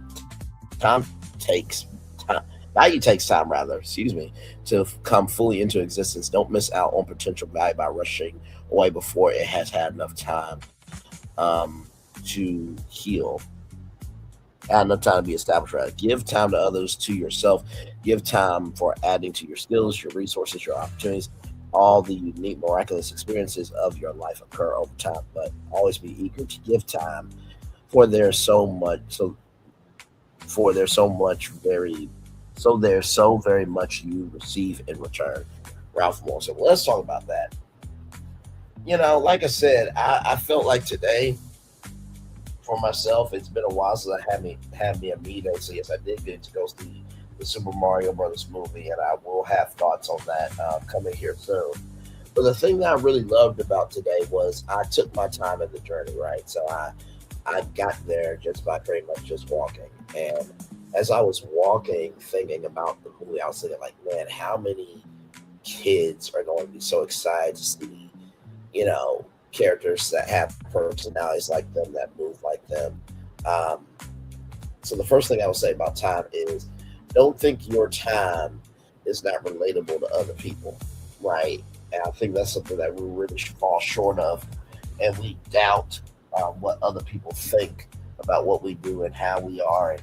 time takes time. Value takes time, rather. Excuse me, to come fully into existence. Don't miss out on potential value by rushing away before it has had enough time to heal. Had enough time to be established. Rather, give time to others, to yourself. Give time for adding to your skills, your resources, your opportunities. All the unique, miraculous experiences of your life occur over time, but always be eager to give time, for there's so much. For there's so much very, so there's so very much you receive in return. Ralph Morrison. Well, let's talk about that. Like I said, I felt like today for myself, it's been a while since I had me a me day. So yes, I did get to go see the Super Mario Brothers movie, and I will have thoughts on that coming here soon. But the thing that I really loved about today was I took my time in the journey, right? So I got there just by pretty much just walking, and as I was walking, thinking about the movie, I was thinking like, man, how many kids are going to be so excited to see, characters that have personalities like them, that move like them. Um, so the first thing I would say about time is don't think your time is not relatable to other people, right? And I think that's something that we really fall short of, and we doubt what other people think about what we do and how we are and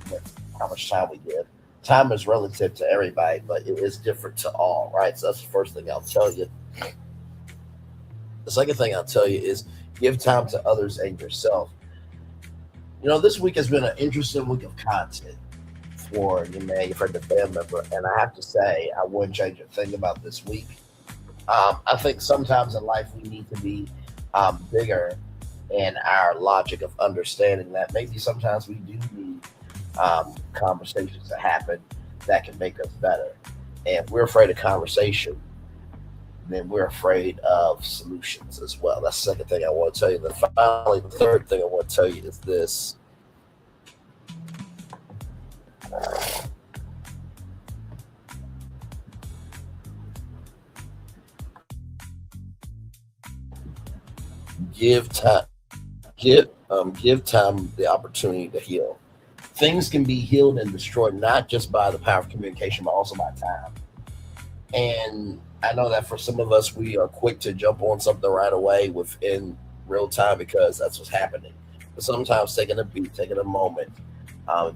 how much time we give. Time is relative to everybody, but it is different to all, right? So that's the first thing I'll tell you. The second thing I'll tell you is give time to others and yourself. This week has been an interesting week of content for you, man, your friend and family member. And I have to say, I wouldn't change a thing about this week. I think sometimes in life we need to be bigger in our logic of understanding that maybe sometimes we do need conversations to happen that can make us better. And if we're afraid of conversation, then we're afraid of solutions as well. That's the second thing I want to tell you. Then finally, the third thing I want to tell you is this. Give time. Give time the opportunity to heal. Things can be healed and destroyed not just by the power of communication, but also by time. And I know that for some of us, we are quick to jump on something right away within real time because that's what's happening. But sometimes taking a beat, taking a moment,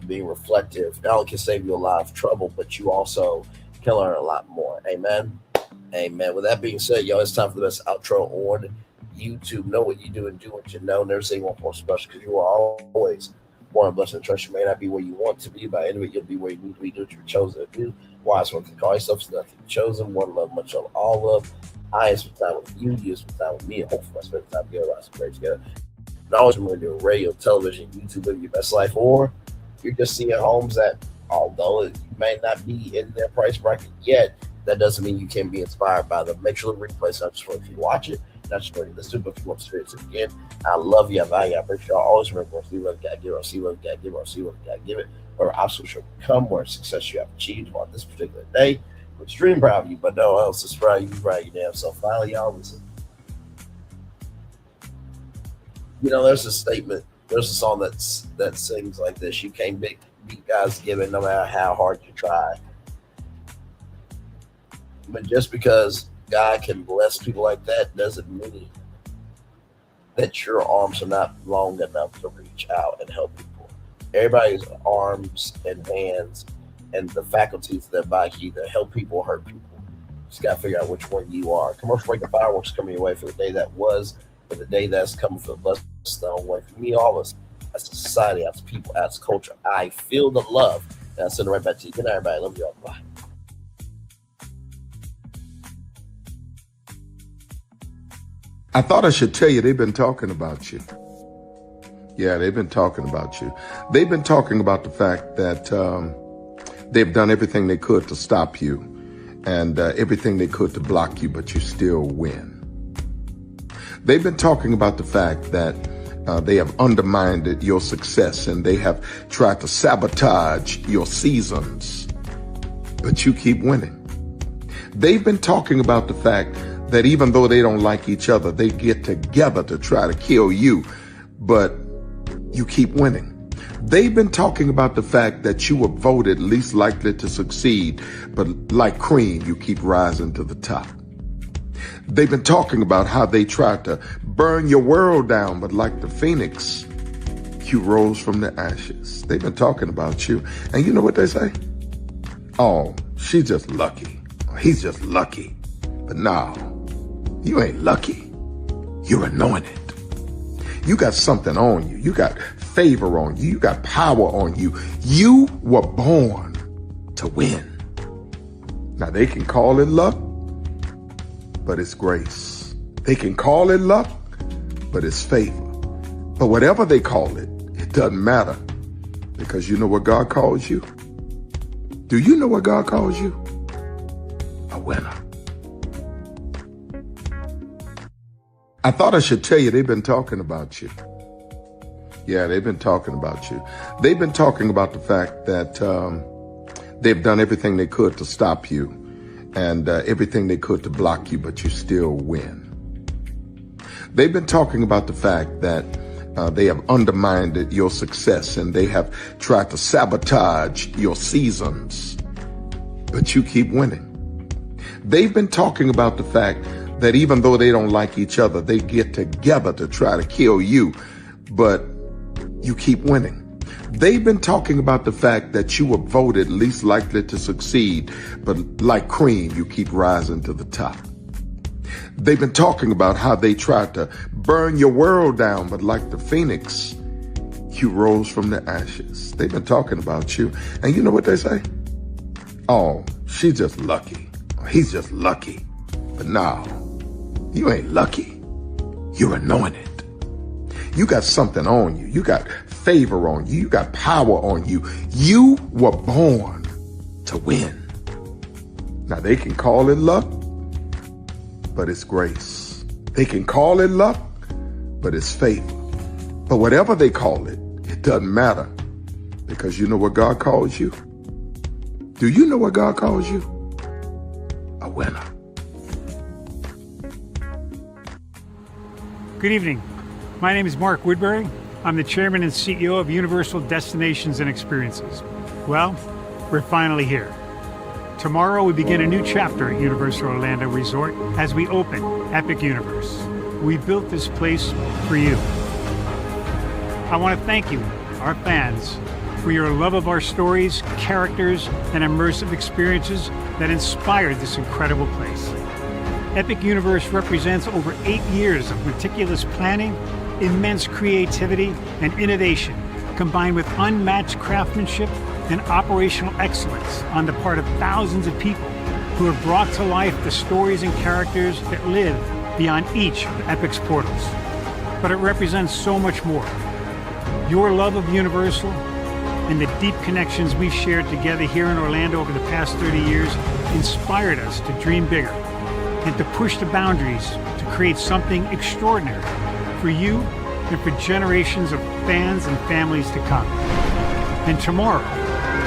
being reflective, not only can save you a lot of trouble, but you also can learn a lot more. Amen. Amen. With that being said, y'all, it's time for the best outro on YouTube. Know what you do and do what you know. Never say one more special because you are always born blessed and trust. You may not be where you want to be, but anyway, you'll be where you need to be. Do what you're chosen to do. Wise one to call yourself is nothing chosen. One love, much love, all love. I spend time with you. You spend time with me. And hopefully, I spend time together. I spend together. And always remember doing radio, television, YouTube, living your best life, or you're just seeing homes that, although it may not be in their price bracket yet, that doesn't mean you can't be inspired by them. Make sure to replace not just for if you watch it, not just for you listen, but if you want to experience it again. I love you. I value you. I appreciate you. Always remember, see what God give, or see what God give, or see what God give it. Where obstacles shall come, where success you have achieved on this particular day. We're extremely proud of you, but no one else is proud of you. Proud of you damn self. Finally, y'all listen. There's a statement. There's a song that sings like this: "You can't beat God's giving, no matter how hard you try." But just because God can bless people like that doesn't mean that your arms are not long enough to reach out and help people. Everybody's arms and hands and the faculties of their body can either help people or hurt people. Just got to figure out which one you are. Commercial break and fireworks coming your way for the day that was, for the day that's coming, for the blessed stone way. For me, all of us, as a society, as people, as culture, I feel the love. And I send it right back to you. Good night, everybody. Love you all. Bye. I thought I should tell you they've been talking about you. Yeah, they've been talking about you. They've been talking about the fact that they've done everything they could to stop you and everything they could to block you, but you still win. They've been talking about the fact that they have undermined your success and they have tried to sabotage your seasons, but you keep winning. They've been talking about the fact that even though they don't like each other, they get together to try to kill you, but you keep winning. They've been talking about the fact that you were voted least likely to succeed, but like cream, you keep rising to the top. They've been talking about how they tried to burn your world down, but like the phoenix, you rose from the ashes. They've been talking about you. And you know what they say? Oh, she's just lucky. He's just lucky. But no, you ain't lucky. You're anointed. You got something on you. You got favor on you. You got power on you. You were born to win. Now they can call it luck, but it's grace. They can call it luck, but it's favor. But whatever they call it, it doesn't matter, because you know what God calls you? Do you know what God calls you? A winner. I thought I should tell you they've been talking about you. Yeah, they've been talking about you. They've been talking about the fact that they've done everything they could to stop you and everything they could to block you, but you still win. They've been talking about the fact that they have undermined your success and they have tried to sabotage your seasons, but you keep winning. They've been talking about the fact that even though they don't like each other, they get together to try to kill you, but you keep winning. They've been talking about the fact that you were voted least likely to succeed, but like cream, you keep rising to the top. They've been talking about how they tried to burn your world down, but like the phoenix, You rose from the ashes. They've been talking about you. And you know what they say? Oh, she's just lucky. He's just lucky. But no, you ain't lucky. You're anointed. You got something on you. You got favor on you. You got power on you. You were born to win. Now they can call it luck, but it's grace. They can call it luck, but it's favor. But whatever they call it, it doesn't matter, because you know what God calls you? Do you know what God calls you? A winner. Good evening. My name is Mark Woodbury. I'm the chairman and CEO of Universal Destinations and Experiences. Well, we're finally here. Tomorrow we begin a new chapter at Universal Orlando Resort as we open Epic Universe. We built this place for you. I want to thank you, our fans, for your love of our stories, characters, and immersive experiences that inspired this incredible place. Epic Universe represents over 8 years of meticulous planning, immense creativity, and innovation, combined with unmatched craftsmanship and operational excellence on the part of thousands of people who have brought to life the stories and characters that live beyond each of Epic's portals. But it represents so much more. Your love of Universal and the deep connections we've shared together here in Orlando over the past 30 years inspired us to dream bigger and to push the boundaries to create something extraordinary for you and for generations of fans and families to come. And tomorrow,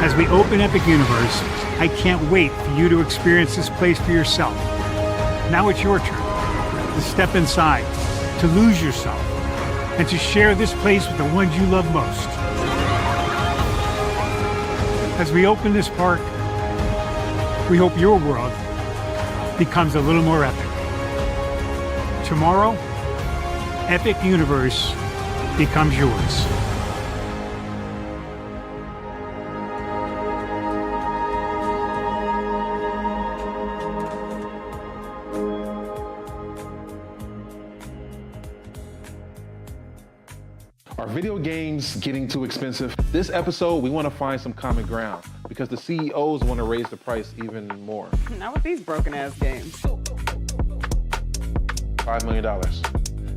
as we open Epic Universe, I can't wait for you to experience this place for yourself. Now it's your turn to step inside, to lose yourself, and to share this place with the ones you love most. As we open this park, we hope your world becomes a little more epic. Tomorrow, Epic Universe becomes yours. Are video games getting too expensive? This episode, we want to find some common ground because the CEOs want to raise the price even more. Not with these broken ass games. $5 million.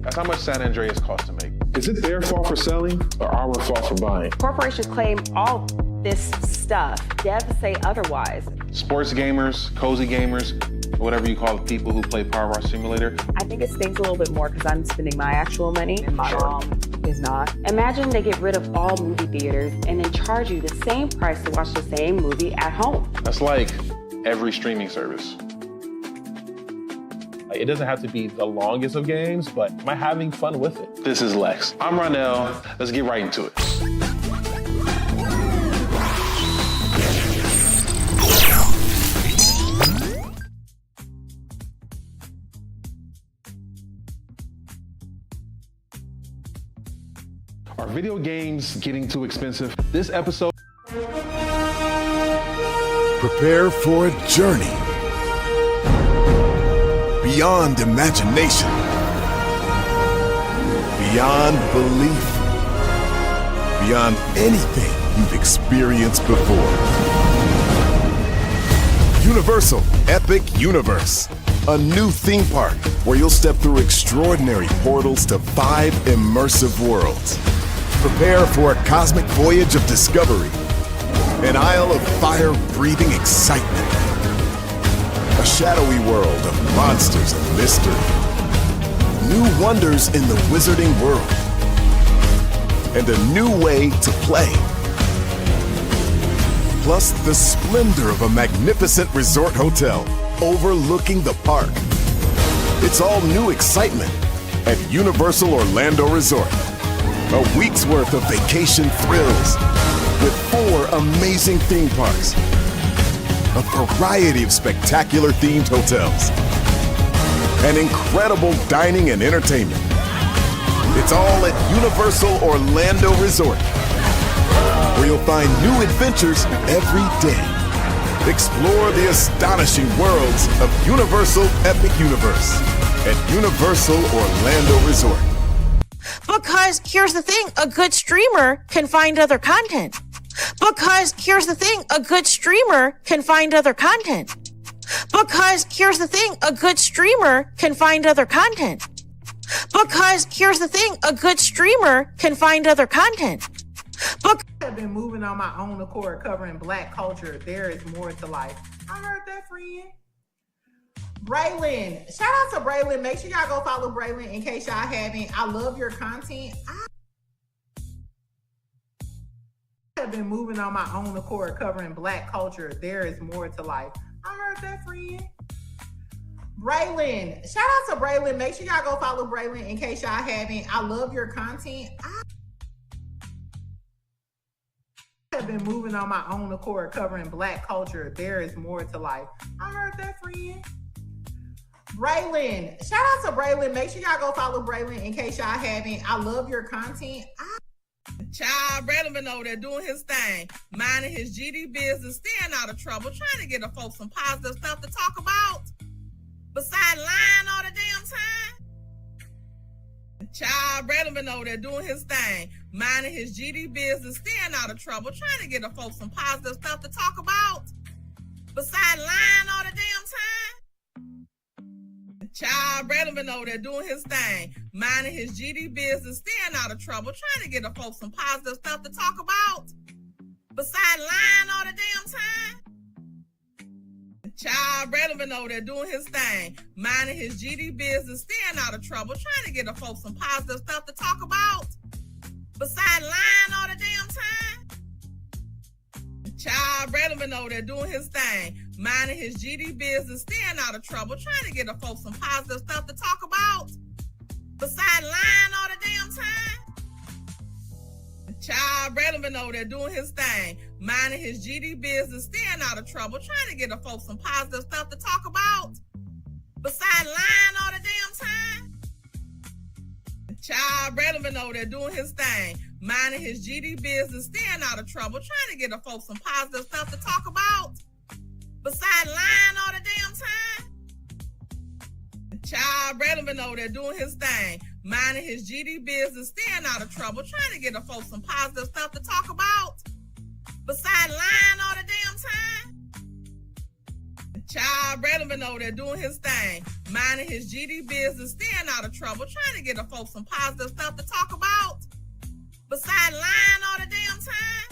That's how much San Andreas costs to make. Is it their fault for selling or our fault for buying? Corporations claim all this stuff. Devs say otherwise. Sports gamers, cozy gamers, whatever you call the people who play Power Wash Simulator. I think it stings a little bit more because I'm spending my actual money and my mom is not. Imagine they get rid of all movie theaters and then charge you the same price to watch the same movie at home. That's like every streaming service. It doesn't have to be the longest of games, but am I having fun with it? This is Lex. I'm Ronell. Let's get right into it. Are video games getting too expensive? This episode. Prepare for a journey beyond imagination, beyond belief, beyond anything you've experienced before. Universal Epic Universe, a new theme park where you'll step through extraordinary portals to 5 immersive worlds. Prepare for a cosmic voyage of discovery, an isle of fire-breathing excitement, a shadowy world of monsters and mystery, new wonders in the wizarding world, and a new way to play. Plus the splendor of a magnificent resort hotel overlooking the park. It's all new excitement at Universal Orlando Resort. A week's worth of vacation thrills with 4 amazing theme parks, a variety of spectacular themed hotels, and incredible dining and entertainment. It's all at Universal Orlando Resort, where you'll find new adventures every day. Explore the astonishing worlds of Universal Epic Universe at Universal Orlando Resort. Because here's the thing, a good streamer can find other content. Because here's the thing, a good streamer can find other content. Because here's the thing, a good streamer can find other content. Because here's the thing, a good streamer can find other content. I've been moving on my own accord, covering Black culture. There is more to life. I heard that, friend. Braylon, shout out to Braylon. Make sure y'all go follow Braylon in case y'all haven't. I love your content. I have been moving on my own accord, covering Black culture. There is more to life. I heard that, friend. Braylon, shout out to Braylon. Make sure y'all go follow Braylon in case y'all haven't. I love your content. I have been moving on my own accord, covering Black culture. There is more to life. I heard that, friend. Braylon, shout out to Braylon. Make sure y'all go follow Braylon in case y'all haven't. I love your content. Child, Braylon been over there doing his thing, minding his GD business, staying out of trouble, trying to get the folks some positive stuff to talk about. Besides lying all the damn time. Child, Braylon been over there doing his thing, minding his GD business, staying out of trouble, trying to get the folks some positive stuff to talk about. Besides lying all the damn time. Child, Braylon been over there doing his thing, minding his GD business, staying out of trouble, trying to get the folks some positive stuff to talk about. Besides lying all the damn time. Child, Braylon been over there doing his thing, minding his GD business, staying out of trouble, trying to get the folks some positive stuff to talk about. Besides lying all the damn time. Child, Braylon been over there doing his thing, minding his GD business, staying out of trouble, trying to get the folks some positive stuff to talk about. Besides lying all the damn time. Child, Braylon been over there doing his thing, minding his GD business, staying out of trouble, trying to get the folks some positive stuff to talk about. Besides lying all the damn time. Child, Braylon been over there doing his thing, minding his GD business, staying out of trouble, trying to get the folks some positive stuff to talk about. Besides lying all the damn time. Child, Braylon been over there doing his thing, minding his GD business, staying out of trouble, trying to get the folks some positive stuff to talk about. Besides lying all the damn time. Child, Braylon been over there doing his thing, minding his GD business, staying out of trouble, trying to get the folks some positive stuff to talk about. Besides lying all the damn time.